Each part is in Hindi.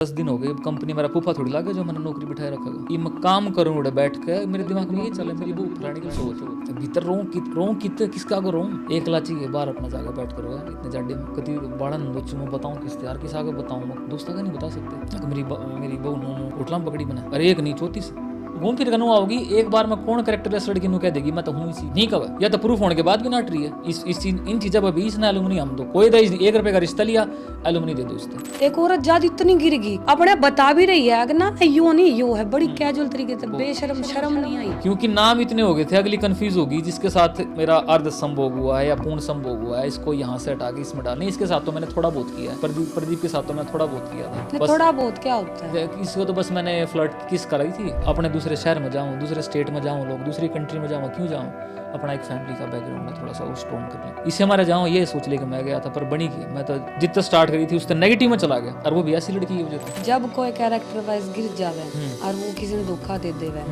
10 दिन हो गए कंपनी मेरा फूफा थोड़ी लागे जो मैंने नौकरी बिठाए रखा ये मैं काम करूँ उड़े बैठ के मेरे दिमाग में ये चले मेरी वो फलाने की सोच तो भीतर रों कितने किसका को रों एक लाची के बाहर अपना जाकर बैठ करो इतने जाडे में कति बड़ा नोच में बताऊं किस यार किस आगे बताऊं मैं दोस्तों का नहीं बता सकते मेरी बहू नोनो उठला पकड़ी मैंने अरे एक नहीं 34 घूम फिर कनु आओगी एक बार में कौन करेक्टरलेस लड़की नु कह देगी मैं तो हूं इसी नहीं कब या तो प्रूफ होने के बाद भी नाट रही है इस इन चीजों पर 20 ना एलुमनी हम तो कोई दे 1 रुपए का रिश्ता लिया एलुमनी दे दो उससे एक औरत जाद इतनी गिर गई अपने बता भी रही है ना यो नहीं यो है बड़ी कैजुअल तरीके से बेशर्म शर्म नहीं आई क्योंकि नाम इतने हो गए थे अगली कंफ्यूज होगी जिसके साथ मेरा अर्ध संभोग हुआ है या पूर्ण संभोग हुआ है इसको यहाँ से हटा के इसमें डालने इसके साथ तो मैंने थोड़ा बहुत किया है प्रदीप के साथ तो मैंने थोड़ा बहुत किया था थोड़ा बहुत क्या होता है इसको तो बस मैंने फ्लर्ट किस कराई थी अपने दूसरे शहर में जाऊँ दूसरे स्टेट में जाऊँ लोग दूसरी कंट्री में जाऊँ क्यों जाऊँ अपना एक फैमिली का बैकग्राउंड में थोड़ा सा वो स्ट्रॉन्ग कर लें इससे हमारा जाऊँ ये सोच ले कि मैं गया था पर बनी की मैं तो जितना स्टार्ट करी थी उससे नेगेटिव में चला गया और वो भी ऐसी लड़की की वजह से जब कोई कैरेक्टर वाइज गिर जावे और वो किसी ने धोखा दे देवे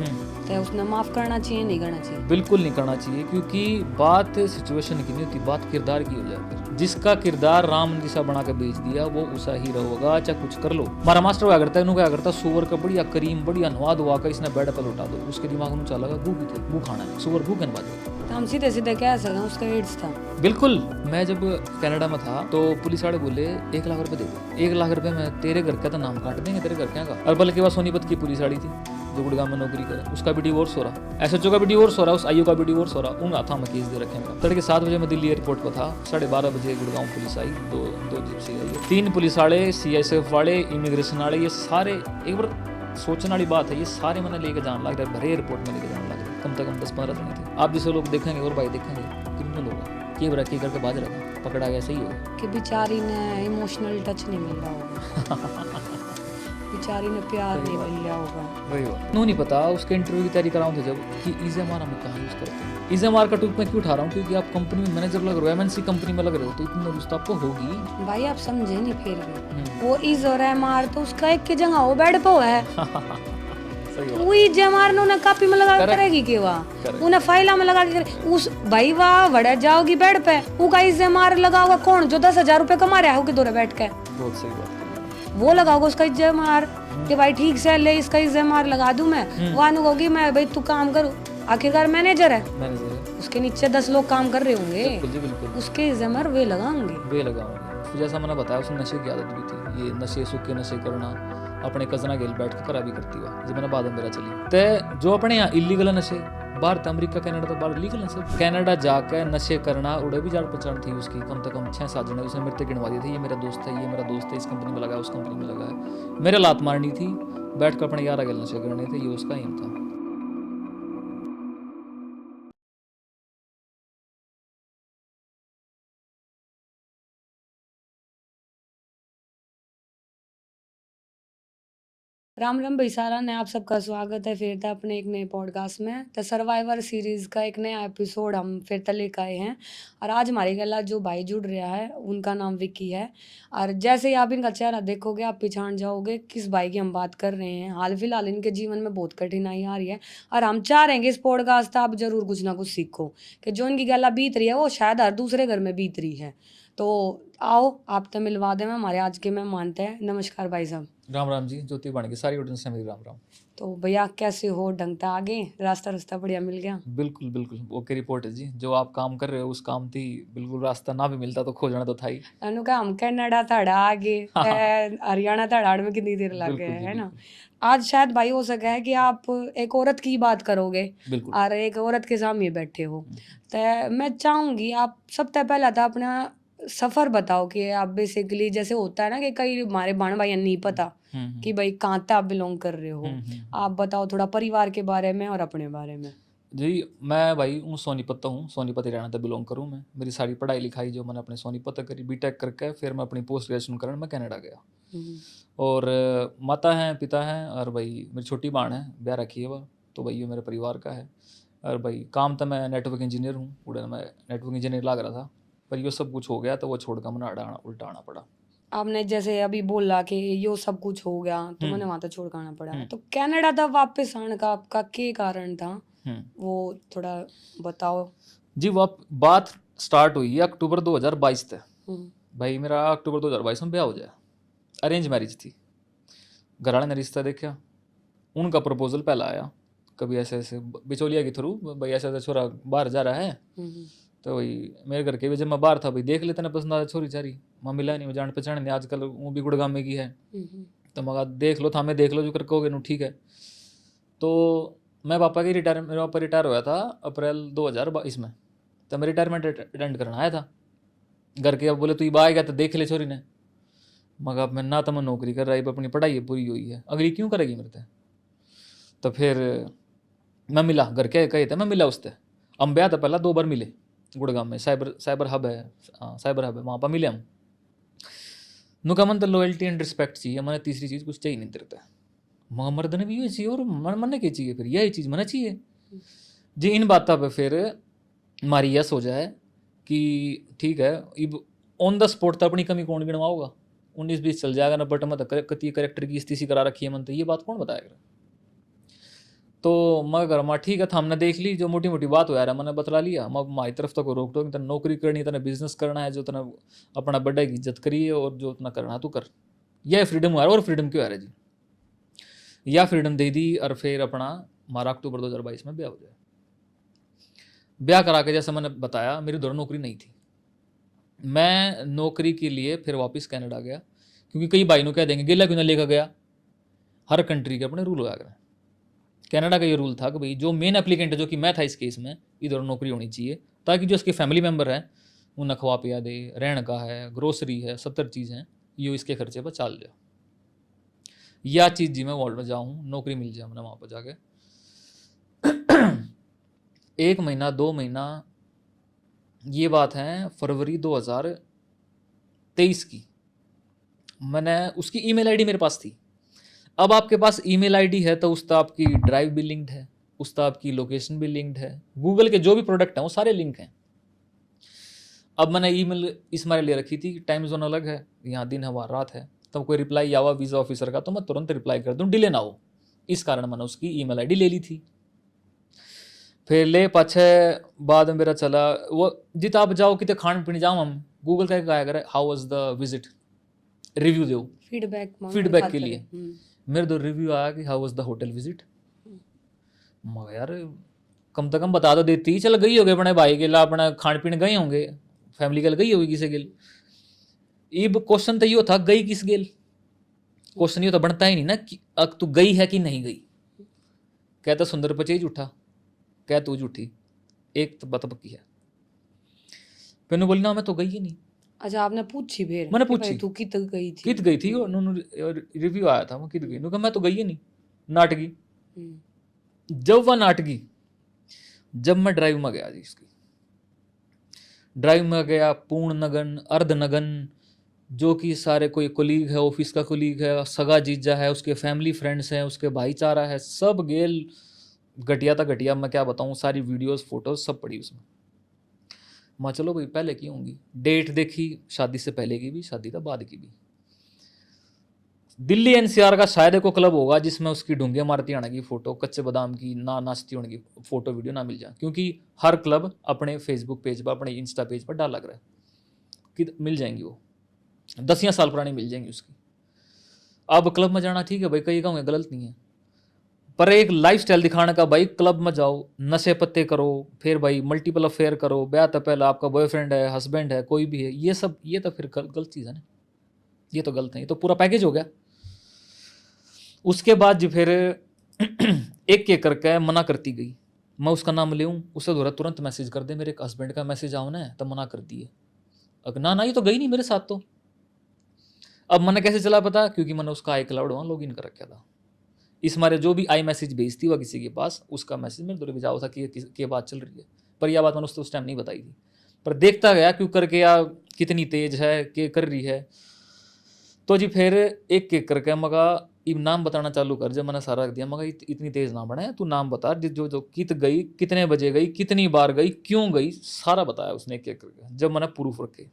तो उसने माफ करना चाहिए नहीं करना चाहिए बिल्कुल नहीं करना चाहिए क्योंकि बात सिचुएशन की नहीं होती बात किरदार की हो जाती है जिसका किरदार राम जैसा बना के बेच दिया वो उसा ही रहोगा चाहे कुछ कर लो हमारा मास्टर क्या करता है क्या करता सुअर का बढ़िया करीम बढ़िया नवा दुआ का इसने बेड पर लौटा दो उसके दिमाग में चला गू खाना है सुअर भूख बात तो हम सीधे सीधे कह सकते हैं उसका एड्स था बिल्कुल मैं जब कनाडा में था तो पुलिस वाले बोले 1 लाख रुपए दे दो 1 लाख रुपए में तेरे घर का तो नाम काट देंगे तेरे घर क्या का और बल्कि वह सोनीपत की पुलिस वाली थी जो गुड़गांव में नौकरी करे उसका भी डिवोर्स हो रहा एसएचओ का भी डिवोर्स हो रहा उस आईओ का भी डिवोर्स हो रहा उनका था मैं केस दे रखे तड़के 7 बजे मैं दिल्ली एयरपोर्ट पर था 12:30 बजे गुड़गांव पुलिस आई दो जिप्सी आई 3 पुलिस वाले सीएसएफ वाले इमिग्रेशन वाले ये सारे एक बार सोचने वाली बात है ये सारे मैंने लेके जाने लग रहे भरे एयरपोर्ट में लेके जाने लग रहे कम से कम 10-15 दिन थे आप जैसे लोग देखेंगे और भाई देखेंगे क्रिमिनल होगा के बरा के करके बाज रहा पकड़ा गया सही होगा कि बेचारी ने इमोशनल टच नहीं मिल रहा होगा बेचारी ने प्यार नहीं मिल रहा होगा वही नो नहीं पता उसके इंटरव्यू की तैयारी कराऊं थे जब कि ईजेमार हम कहाँ यूज करते हैं ईजेमार का टूप मैं क्यों उठा रहा हूँ क्योंकि आप कंपनी में मैनेजर लग रहे हो एमएनसी कंपनी में लग रहे हो तो इतनी नॉलेज तो आपको होगी भाई आप समझे नहीं फिर भी वो ईजेमार तो उसका एक की जगह वो बेड पे है वही जमार ने उन्हें कॉपी में लगा के करेगी कि वाह उन्हें फाइला में लगा के करे उस भाई वाह बड़ा जाओगी बेड पे वो का जमार लगा होगा कौन जो 10,000 रुपए कमा रहा है होगी दौरे बैठ के बहुत सही बात वो लगा होगा उसका जमार कि भाई ठीक से ले इसका जमार लगा दूं मैं वो आने होगी मैं भाई तू काम करूं आखिरकार मैनेजर है उसके नीचे 10 लोग काम कर रहे होंगे उसके जमार वे लगाएंगे जैसा मैंने बताया उसने नशे की आदत भी थी ये नशे सूखे नशे करना अपने कजना गेल बैठ के करा भी करती हुआ जब मैंने बाद में मेरा चली तो जो अपने यहाँ इलीगल नशे बाहर तो अमेरिका कनाडा तो बाहर लीगल है सब कनाडा जाकर नशे करना उड़े भी जान पहचान थी उसकी कम से कम 6-7 जने उसने मेरे तक गिनवा दी थी ये मेरा दोस्त है ये मेरा दोस्त है इस कंपनी में लगा उस कंपनी में लगा है मेरे लात मारनी थी बैठ कर अपने 11 गेल नशे करने थे ये उसका एम था राम राम भाई सारा ने आप सबका स्वागत है फिर था अपने एक नए पॉडकास्ट में तो सर्वाइवर सीरीज का एक नया एपिसोड हम फिर तक लेकर आए हैं और आज हमारे गला जो भाई जुड़ रहा है उनका नाम विक्की है और जैसे ही आप इनका चेहरा देखोगे आप पहचान जाओगे किस भाई की हम बात कर रहे हैं हाल फिलहाल इनके जीवन में बहुत कठिनाई आ रही है और हम चाह रहे हैं कि इस पॉडकास्ट आप जरूर कुछ ना कुछ सीखो कि जो इनकी गला बीत रही है वो शायद हर दूसरे घर में बीत रही है तो आओ आप तो मिलवा दें हमारे आज के मेहमान थे नमस्कार भाई साहब राम जी ज्योति बन गई सारी ऑडियंस से मेरी राम तो भैया कैसे हो ढंगता आगे रास्ता बढ़िया मिल गया बिल्कुल ओके रिपोर्ट है जी जो आप काम कर रहे हो उस काम थी बिल्कुल रास्ता ना भी मिलता तो खोजना तो था ही का हम कनाडा थाड़ा आगे हरियाणा थाड़ा में कितनी देर लग गए है ना आज शायद भाई हो सका है कि आप एक औरत की बात करोगे और एक औरत के सामने बैठे हो तो मैं चाहूंगी आप सबसे पहला था अपना सफर बताओ कि आप बेसिकली जैसे होता है ना कि कई हमारे बहन भाई नहीं पता कि भाई कहाँ तक आप बिलोंग कर रहे हो आप बताओ थोड़ा परिवार के बारे में और अपने बारे में जी मैं भाई हूँ सोनीपत हूँ सोनीपत हरियाणा तक बिलोंग करूँ मैं मेरी सारी पढ़ाई लिखाई जो मैंने अपने सोनीपत करी बीटेक करके फिर मैं अपनी पोस्ट ग्रेजुएशन करने मैं कनाडा गया और माता हैं पिता हैं और भाई मेरी छोटी बहन है ब्याह रखी है वह तो भाई ये मेरे परिवार का है और भाई काम तो मैं नेटवर्क इंजीनियर हूँ पूरे मैं नेटवर्क इंजीनियर लग रहा था पर ये सब कुछ हो गया तो वो छोड़कर मैंने उल्टा आना पड़ा आपने जैसे अभी बोला कि यो सब कुछ हो गया तो मैंने वहां तक छोड़ कर आना पड़ा तो कनाडा था वापस आने का आपका क्या कारण था वो थोड़ा बताओ जी वो बात स्टार्ट हुई है अक्टूबर 2022 तक भाई मेरा अक्टूबर 2022 में ब्याह हो जाए अरेंज मैरिज थी घर वाले ने रिश्ता देखा, उनका प्रपोजल पहला आया, कभी ऐसे ऐसे बिचौलिया के थ्रू, भाई ऐसा ऐसा छोरा बाहर जा रहा है, तो भाई मेरे घर के भी जब मैं बाहर था भाई देख लेते ना पसंद आ छोरी चारी, मैं मिला नहीं, जान पहचान नहीं, आजकल वो भी गुड़गांव में की है, तो मगा देख लो, थामे देख लो जो कर कहोगे नु ठीक है। तो मैं पापा की रिटायर, मेरा पापा रिटायर हुआ था अप्रैल 2022 में, तो मैं रिटायरमेंट अटेंड करना आया था घर के। अब बोले तू बाहर गया तो देख ले छोरी ने, मगर अब मैं ना तो मैं नौकरी कर रहा है, अपनी पढ़ाई पूरी हुई है, अगली क्यों करेगी मेरे से। तो फिर मैं मिला, घर के कहे थे, मैं मिला उससे, हम ब्याह था पहला 2 बार मिले गुड़गांव में, साइबर हब है, हाँ साइबर हब है, वहाँ पर मिले हम। नुका मन तो लॉयल्टी एंड रिस्पेक्ट चाहिए, मैंने तीसरी चीज़ कुछ चाहिए नहीं तेरे, मगर मर्द ने भी ये चाहिए और मन क्या चाहिए, फिर यही चीज़ मैंने चाहिए जी। इन बातों पर फिर हमारी यस हो जाए कि ठीक है, अब ऑन द स्पॉट तो अपनी कमी कौन गिनवाओगा, 19-20 चल जाएगा ना, बट मैं तो कति करेक्टर की स्थिति करा रखी है मन, तो ये बात कौन बताएगा। तो मगर माँ ठीक है था, हमने देख ली जो मोटी मोटी बात हो यार, मैंने बतला लिया, हमारी तरफ तो कोई रोक टोक, तेने नौकरी करनी, तेने बिजनेस करना है, जो तेने अपना बड़ा की इज्जत करी है और जो इतना करना है तू कर, यह फ्रीडम हुआ। और फ्रीडम क्यों आ रहा है जी, या फ्रीडम दे दी। और फिर अपना हमारा अक्टूबर 2022 में ब्याह हो जाए। ब्याह करा के जैसे मैंने बताया मेरी दोनों नौकरी नहीं थी, मैं नौकरी के लिए फिर वापस कनाडा गया, क्योंकि कई भाई ने कह देंगे गेला क्यों ना लेकर गया, हर कंट्री के अपने रूल लगा कर। कनाडा का ये रूल था कि भाई जो मेन एप्लीकेंट है, जो कि मैं था इस केस में, इधर नौकरी होनी चाहिए, ताकि जो इसके फैमिली मेम्बर हैं उन्हें खवा पिया दे, रहने का है, ग्रोसरी है, 70 चीज़ हैं, ये इसके खर्चे पर चाल जाए, या चीज़ जी मैं वर्ल्ड में जाऊँ नौकरी मिल जाए हमने वहाँ पर जाके। 1 महीना 2 महीना, ये बात है फरवरी 2023 की, मैंने उसकी ईमेल आईडी मेरे पास थी। अब आपके पास ईमेल आईडी है तो उसका आपकी ड्राइव भी लिंक्ड है, उसका आपकी लोकेशन भी लिंक्ड है, गूगल के जो भी प्रोडक्ट हैं वो सारे लिंक हैं। अब मैंने ईमेल इस मारे ले रखी थी, टाइम जोन अलग है, यहाँ दिन है वहाँ रात है, तब कोई रिप्लाई आवा वीज़ा ऑफिसर का तो मैं तुरंत रिप्लाई कर दूँ, डिले ना हो, इस कारण मैंने उसकी ईमेल आईडी ले ली थी। फिर ले पाछे बाद में मेरा चला वो, जित आप जाओ कितने खान पीने जाओ, हम गूगल का क्या करे, how was the visit, review दो, फीडबैक के लिए। मेरे 2 रिव्यू आया कि how was the hotel visit, मगर यार कम से कम बता दो देती, चल गई होगे अपने भाई के ला, अपना खान पीने गए होंगे, फैमिली के गई होगी किसी गेल। अब क्वेश्चन तो यो था गई किस गेल, क्वेश्चन ये तो बनता ही नहीं ना कि तू गई है कि नहीं गई। कहता सुंदर पचे झूठा, कह तू झूठी, एक तो बात पक्की है। मैंने बोली ना मैं तो गई ही नहीं। अच्छा आपने पूछी फिर, मैंने कि भाई पूछी तू कित गई थी, कित गई थी, रिव्यू आया था मैं कित गई, कहा मैं तो गई ही नहीं, नाटकी। जब वह नाटकी, जब मैं ड्राइव में गया जी, इसकी ड्राइव में गया, पूर्ण नगन अर्ध नगन, जो कि सारे कोई कोलीग है, ऑफिस का कोलीग है, सगा जीजा है, उसके फैमिली फ्रेंड्स हैं, उसके भाईचारा है, सब गेल घटिया था घटिया, मैं क्या बताऊँ, सारी वीडियोस फोटोज सब पड़ी उसमें। मैं चलो भाई पहले की होंगी, डेट देखी शादी से पहले की भी, शादी का बाद की भी। दिल्ली एनसीआर का शायद एक क्लब होगा जिसमें उसकी ढूंगे मारती आने की फोटो, कच्चे बादाम की ना नाचती होने की फोटो वीडियो ना मिल जाए, क्योंकि हर क्लब अपने फेसबुक पेज पर, अपने इंस्टा पेज पर डाल लग रहा है कि मिल जाएंगी, वो 10 या साल पुरानी मिल जाएंगी उसकी। अब क्लब में जाना ठीक है भाई, कहीं कहूँगे गलत नहीं है, पर एक लाइफस्टाइल दिखाने का भाई, क्लब में जाओ नशे पत्ते करो, फिर भाई मल्टीपल अफेयर करो, ब्याह तो पहले आपका बॉयफ्रेंड है, हस्बैंड है, कोई भी है, ये सब ये तो फिर गलत चीज़ है ना, ये तो गलत है, ये तो पूरा पैकेज हो गया। उसके बाद जी फिर एक एक करके मना करती गई, मैं उसका नाम ले उसे तुरंत मैसेज कर दे, मेरे हस्बैंड का मैसेज आओ ना, तब मना कर दिए। अगर ना ये तो गई नहीं मेरे साथ, तो अब मैंने कैसे चला पता, क्योंकि मैंने उसका आई क्लाउड वहाँ लॉग इन कर रखा था, इस मारे जो भी आई मैसेज भेजती हुआ किसी के पास, उसका मैसेज मेरे दूर भेजा था कि बात चल रही है, पर यह बात मैंने उसको उस टाइम नहीं बताई थी, पर देखता गया क्यों करके या कितनी तेज है, के कर रही है। तो जी फिर एक एक करके मगा नाम बताना चालू कर, जब मैंने सारा रख दिया, मगर इतनी तेज ना बने, तू नाम बता जो जो कित गई, कितने बजे गई, कितनी बार गई, क्यों गई, सारा बताया उसने एक एक करके। जब मैंने प्रूफ रखे,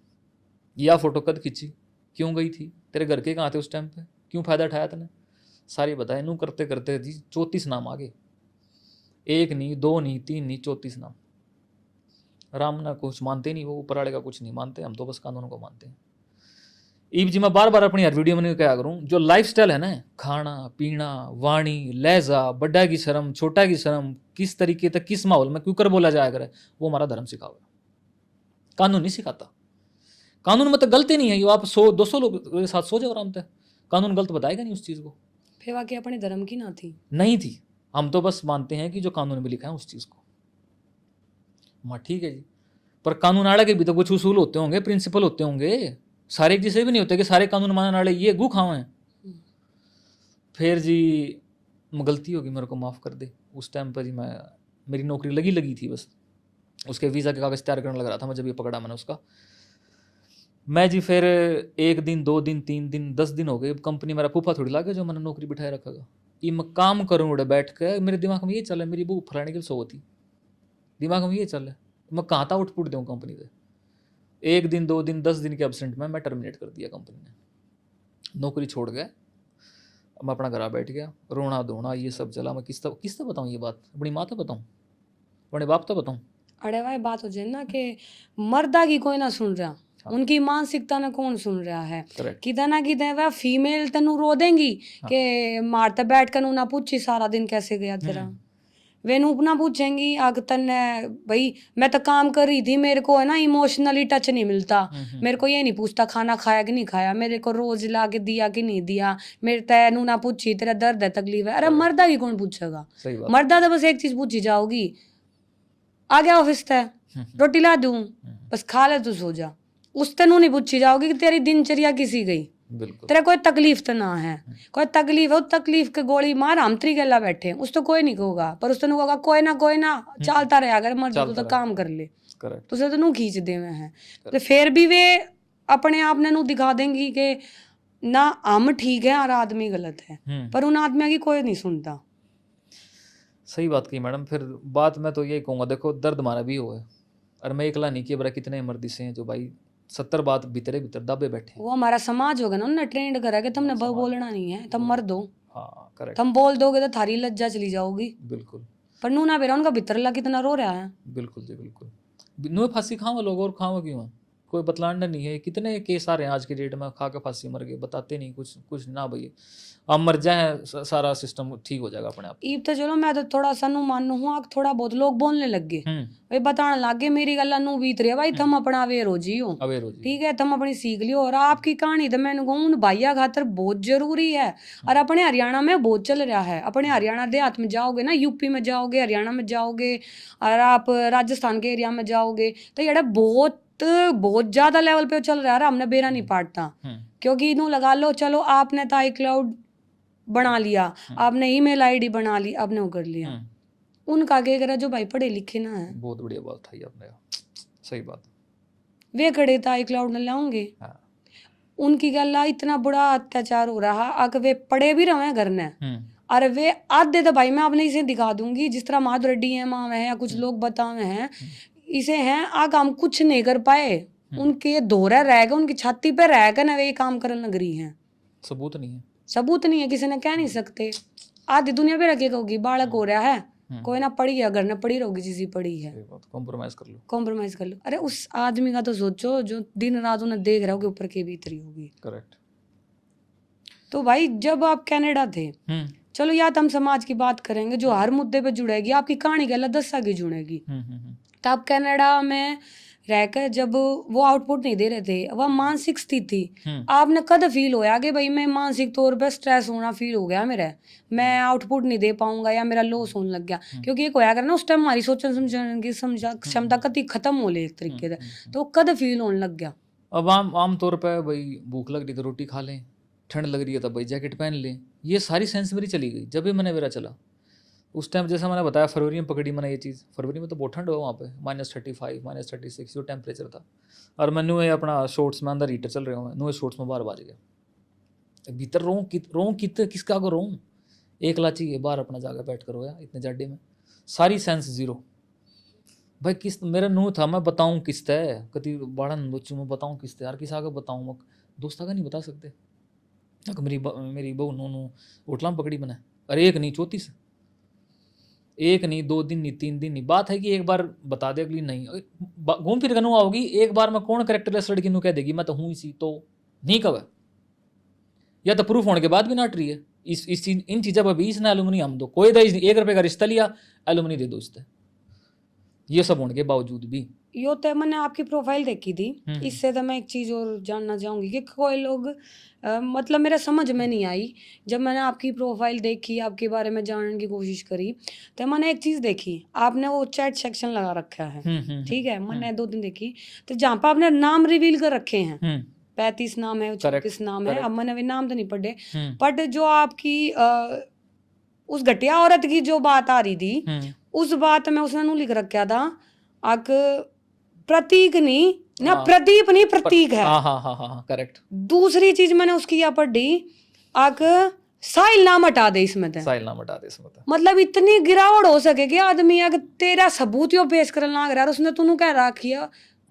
या फोटो कद खींची, क्यों गई थी, तेरे घर के कहाँ थे उस टाइम पे, क्यों फायदा उठाया तूने, सारी बताए। नू करते करते जी 34 नाम आगे, 1 नहीं 2 नहीं 3 नहीं 34 नाम। राम ना कुछ मानते नहीं, वो ऊपर वाले का कुछ नहीं मानते, हम तो बस कानून को मानते हैं। ईब जी मैं बार बार अपनी हर वीडियो में क्या करूं, जो लाइफस्टाइल है ना, खाना पीना, वाणी लहजा, बड़ा की शर्म छोटा की शर्म, किस तरीके तक किस माहौल में क्यों कर बोला जाया करे, वो हमारा धर्म सिखाओ, कानून नहीं सिखाता। कानून में तो गलती नहीं है, ये आप 100-200 लोग के साथ सो जाओ आराम से, कानून गलत बताएगा नहीं उस चीज़ को। फिर वाकई अपने धर्म की ना थी, नहीं थी, हम तो बस मानते हैं कि जो कानून में लिखा है उस चीज़ को, माँ ठीक है जी, पर कानून आड़े के भी तो कुछ उसूल होते होंगे, प्रिंसिपल होते होंगे, सारे एक जैसे भी नहीं होते कि सारे कानून मानने वाले ये गु खाओ हैं। फिर जी गलती होगी, मेरे को माफ़ कर दे। उस टाइम पर जी मेरी नौकरी लगी थी, बस उसके वीज़ा के कागज़ तैयार करने लग रहा था मैं, जब ये पकड़ा मैंने उसका। मैं जी फिर 1 दिन 2 दिन 3 दिन 10 दिन हो गए, कंपनी मेरा फूफा थोड़ी लागे जो मैंने नौकरी बिठाए रखा कि मैं काम करूँ उड़े बैठ के, मेरे दिमाग में ये चल है, मेरी बहू फलाने की सो थी, दिमाग में ये चल है, मैं कहाँ था आउटपुट दूँ कंपनी से। 1 दिन 2 दिन 10 दिन के एब्सेंट में मैं टर्मिनेट कर दिया कंपनी ने, नौकरी छोड़ गया। मैं अपना घर बैठ गया, रोना धोना ये सब चला। मैं किस तरह बताऊँ ये बात, अपनी माँ तो बताऊँ, अपने बाप तो बताऊँ। अरे भाई बात हो जाए ना कि मर्दा की कोई ना सुन रहा, उनकी मानसिकता ने कौन सुन रहा है। किधर ना किधर वह फीमेल तेनू रो देंगी कि मारते बैठ कर ना पूछी सारा दिन कैसे गया तेरा, वे नू ना पूछेंगी आग तन्ने भाई मैं तो काम कर रही थी, मेरे को है ना इमोशनली टच नहीं मिलता, मेरे को ये नहीं पूछता खाना खाया कि नहीं खाया, मेरे को रोज ला के दिया कि नहीं दिया, मेरे तैनू ना पूछी तेरा दर्द है तकलीफ है। अरे मर्दा की कौन पूछेगा, मर्दा तो बस एक चीज पूछी जाओगी, आ गया ऑफिस तय रोटी ला दूं बस खा ले तू सो जा, उस तेनू नहीं पूछी जाओगी कि तेरी दिनचर्या किसी गई, तेरा कोई तकलीफ तो ना है, कोई तकलीफ हो तकलीफ के गोली मार, हम तरी गला बैठे उस तो कोई नहीं कहोगा, पर उस तेनू कहोगा कोई ना चलता रहे, अगर मर्द तू तो काम कर ले, तुझे तो नू खींच दे में है। तो फिर भी वे अपने आप ने नू दिखा देंगी कि ना हम ठीक है और आदमी गलत है, पर उन आदमियों की कोई नहीं सुनता। सही बात की मैडम। फिर बात मैं तो यही कहूँगा, देखो दर्द हमारा भी हो है, और मैं एकला नहीं किया, बड़ा कितने मर्दी से हैं जो भाई 70 बात भीतरे भीतर दबे बैठे। वो हमारा समाज होगा ना, उन्होंने ट्रेंड करा कि तुमने बोलना नहीं है, तुम मर्द हो। हाँ करेक्ट। तुम बोल दोगे तो थारी लज्जा चली जाओगी। बिल्कुल। पर नू ना बेरा उनका भीतर ला कितना रो रहा है। बिल्कुल जी बिल्कुल। नू फांसी खाओ लोग, और खाओ क्यों है, कोई बतलाना नहीं है। कितने केस आ रहे हैं आज की डेट में, खा के फांसी मर गए, बताते नहीं कुछ ना भैया, आप मर जाए सारा सिस्टम ठीक हो जाएगा अपने आप। ईब तो चलो मैं तो थोड़ा सा नू मानू हूँ, थोड़ा बहुत लोग बोलने लग गए, भाई बताने लग गए मेरी गल्ला नू बीत रही है, भाई तुम अपना अवेयर हो जियो, ठीक है तुम अपनी सीख लियो। और आपकी कहानी तो मैंने कहूँ उन भाइया खातर बहुत जरूरी है, और अपने हरियाणा में बहुत चल रहा है। अपने हरियाणा देहात में जाओगे ना, यूपी में जाओगे, हरियाणा में जाओगे, और आप राजस्थान के एरिया में जाओगे, तो ये बहुत ज्यादा लेवल पे चल रहा है। हमने बेरा नहीं पाटता, क्योंकि इनू लगा लो, चलो आपने तो iCloud बना लिया, आपने ईमेल आईडी बना ली, आपने वो कर लिया। उनका क्या करा जो भाई पढ़े लिखे ना है। बहुत बढ़िया बात था ये आपने, सही बात। वे खड़े तो iCloud न लाऊंगे, उनकी गला इतना बुरा अत्याचार हो रहा, अगर वे पढ़े भी रहे घर ने, और वे आधे तो भाई मैं आपने इसे दिखा दूंगी, जिस तरह माधुरी DMA में है या कुछ लोग बतावे हैं इसे हैं, आगे हम कुछ नहीं कर पाए, उनके दोहरा रह गए, उनकी छाती पे रह गए ना वे काम करने लग रही है। सबूत नहीं है, सबूत नहीं है, किसी ने कह नहीं सकते। आधी दुनिया पे रखे कहोगी बालक हो रहा है, कोई ना पढ़ी है, घर ने पढ़ी रहोगी जिसी पढ़ी है, कॉम्प्रोमाइज कर लो। अरे उस आदमी का तो सोचो जो दिन रात उन्हें देख रहा होगी ऊपर के भीतरी होगी। करेक्ट। तो भाई जब आप कनाडा थे, चलो या तो हम समाज की बात करेंगे जो हर मुद्दे पे जुड़ेगी, आपकी कहानी गलत दस्सा की जुड़ेगी। तो आप कनाडा में रहकर जब वो आउटपुट नहीं दे रहे थे, वह मानसिक स्थिति आपने कद फील होया कि भाई मैं मानसिक तौर पे स्ट्रेस होना फील हो गया मेरा, मैं आउटपुट नहीं दे पाऊंगा या मेरा लॉस होने लग गया। क्योंकि एक होया करना उस टाइम हमारी सोचने समझने की क्षमता कति खत्म हो ले एक तरीके से, तो कद फील होने लग गया। अब आम तौर पर भाई भूख लग रही तो रोटी खा लें, ठंड लग रही है तो भाई जैकेट पहन लें, ये सारी सेंस मेरी चली गई जब भी मैंने मेरा चला। उस टाइम जैसा मैंने बताया फरवरी में पकड़ी मैंने ये चीज़, फरवरी में तो बहुत ठंड हुआ वहाँ पे, -35 -36 जो टेम्परेचर था, और मैं नुए अपना शॉर्ट्स में अंदर हीटर चल रहे हूँ, नुए शॉर्ट्स में बाहर बाज गया, भीतर रोऊँ किसका को रोऊँ, एक लाची है बाहर अपना जाकर बैठ कर रोया इतने जाडे में, सारी सेंस जीरो। भाई किस मेरा नू था, मैं बताऊँ किस्त है, कति बाड़ा बच्चों में बताऊँ किस्त है यार, किस आगे बताऊँ, मैं दोस्त आगे नहीं बता सकते। मेरी बहू नू होटल में पकड़ी मैंने, अरे एक नहीं 34, एक नहीं 2 दिन नहीं 3 दिन नहीं, बात है कि एक बार बता दे अगली नहीं, घूम फिर कनू आओगी, एक बार में कौन करेक्टरलेस लड़की नू कह देगी मैं तो हूँ इसी, तो नहीं कब है, या तो प्रूफ होने के बाद भी नाट रही है। इस चीज इन चीज़ों पर भी इसने एलुमनी हम दो, कोई 1 रुपये का रिश्ता लिया, एलुमनी दे दो उससे, ये सब होने के बावजूद भी। यो तो मैंने आपकी प्रोफाइल देखी थी, इससे तो मैं एक चीज़ और जानना चाहूँगी कि कोई लोग मतलब मेरे समझ में नहीं आई जब मैंने आपकी प्रोफाइल देखी, आपके बारे में जानने की कोशिश करी, तो मैंने एक चीज़ देखी, आपने वो चैट सेक्शन लगा रखा है, ठीक है, मैंने 2 दिन देखी, तो जहाँ पर आपने नाम रिवील कर रखे हैं, 35 नाम है, 34 नाम है, अब मैंने अभी नाम तो नहीं पढ़े, बट जो आपकी उस घटिया औरत की जो बात आ रही थी, उस बात में उसने लिख रखा था आक प्रतीक नहीं ना, प्रदीप नहीं, प्रतीक है। हाँ करेक्ट। दूसरी चीज मैंने उसकी या पढ़ी आक साहिल नाम हटा दे इसमें, साहिल नाम हटा दे इसमें, मतलब इतनी गिरावट हो सके कि आदमी अगर तेरा सबूत यो पेश करने लग रहा है, उसने तूने कह रखिया,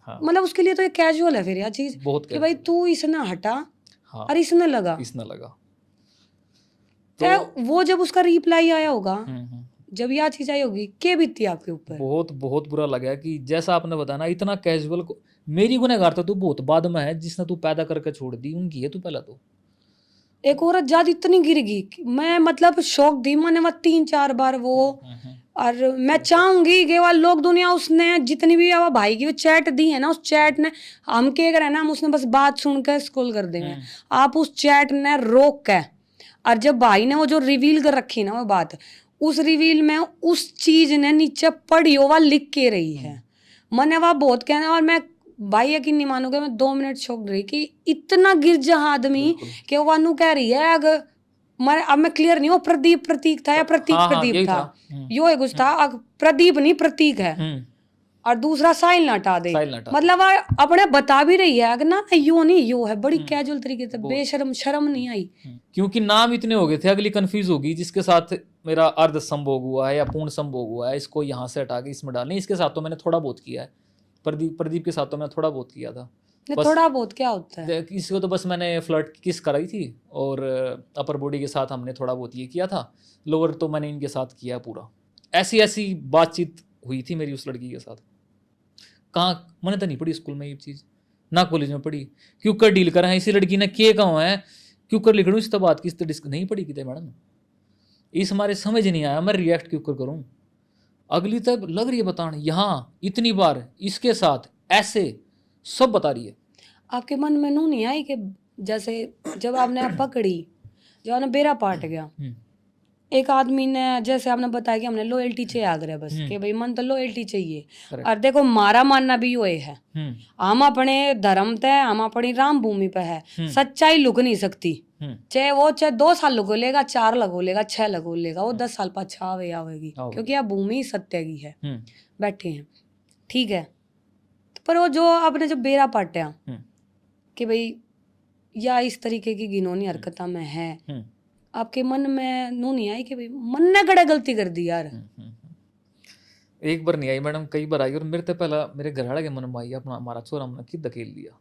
मतलब उसके लिए तो ये कैजुअल है फिर यह चीज कि भाई तू इसने हटा और इसने लगा तो वो जब उसका रिप्लाई आया होगा, जब यह चीज आई होगी, क्या बीती आपके ऊपर? बहुत बुरा लगा कि जैसा आपने बताया ना, इतना कैजुअल को, मेरी गुनहगार तो तू बहुत बाद में है, जिसने तू पैदा करके छोड़ दी, उनकी है तू पहला। तो एक औरत जाद इतनी गिर गई, मैं मतलब शौक दी मैंने 3-4 बार वो, और मैं चाहूंगी कि वह लोग दुनिया उसने जितनी भी भाई की वो चैट दी है ना, उस चैट ने हम क्या करें ना, हम उसने बस बात सुनकर स्क्रॉल कर देंगे, आप उस चैट ने रोक के, और जब भाई ने वो जो रिवील कर रखी ना वो बात, उस रिवील में उस चीज ने नीचे पढ़ी हो वह लिख के रही है, मैंने वह बहुत कहना, और मैं भाई यकीन नहीं मानोगे, मैं 2 मिनट शौक रही कि इतना गिरजा आदमी कि वो अनु कह रही है अगर अब मैं क्लियर नहीं हूँ, प्रदीप प्रतीक था या प्रतीक प्रदीप था, यो है कुछ था, प्रदीप नहीं प्रतीक है, और दूसरा साहिल ना हटा दे, मतलब अपने बता भी रही है अगर ना यो नहीं यो है, बड़ी कैजुअल तरीके से, बेशर्म, शर्म नहीं आई, क्योंकि नाम इतने हो गए थे, अगली कंफ्यूज होगी जिसके साथ मेरा अर्ध संभोग हुआ है या पूर्ण संभोग हुआ है, इसको यहाँ से हटा के इसमें डालने, इसके साथ तो मैंने थोड़ा बहुत किया है, प्रदीप के साथ तो मैं थोड़ा बहुत किया था। थोड़ा बहुत क्या होता है, इसको तो बस मैंने फ्लर्ट किस कराई थी, और अपर बॉडी के साथ हमने थोड़ा बहुत ये किया था, लोअर तो मैंने इनके साथ किया पूरा। ऐसी बातचीत हुई थी मेरी उस लड़की के साथ। कहाँ मैंने तो नहीं पढ़ी स्कूल में ये चीज़, ना कॉलेज में पढ़ी, क्यों कर डील करा है इसी लड़की ने के कहा है, क्यों कर लिख इस तो बात की, इस तो डिस्क नहीं पढ़ी कितने मैडम, इस हमारे समझ नहीं आया, मैं रिएक्ट क्यों कर करूँ, अगली तक लग रही है बताने, यहाँ इतनी बार इसके साथ ऐसे सब बता रही है। आपके मन में नू नहीं आई कि जैसे जब आपने पकड़ी, जब आपने बेरा पाट गया, एक आदमी ने जैसे आपने बताया कि हमने लॉयल्टी चाहिए आगरे बस कि भाई मन तो लॉयल्टी चाहिए, और देखो हमारा मानना भी ये है, हम अपने धर्म पे, हम अपनी राम भूमि पे है, सच्चाई लुक नहीं सकती, चाहे 2 साल लगो लेगा, 4 लगो लेगा, 6 लगो लेगा, वो 10 साल पाछा आवेगी, क्योंकि यह भूमि सत्य की है, बैठे हैं, ठीक है, पर वो जो आपने जब बेरा पाटा कि भाई या इस तरीके की घिनौनी हरकता में है, आपके मन में नू नहीं आई कि भाई मन ने कड़ा गलती कर दी यार? एक बार नहीं आई मैडम, कई बार आई, और मेरे तो पहला मेरे घर वाले के मन में आई, अपना हमारा छोरा हमने कि धकेल दिया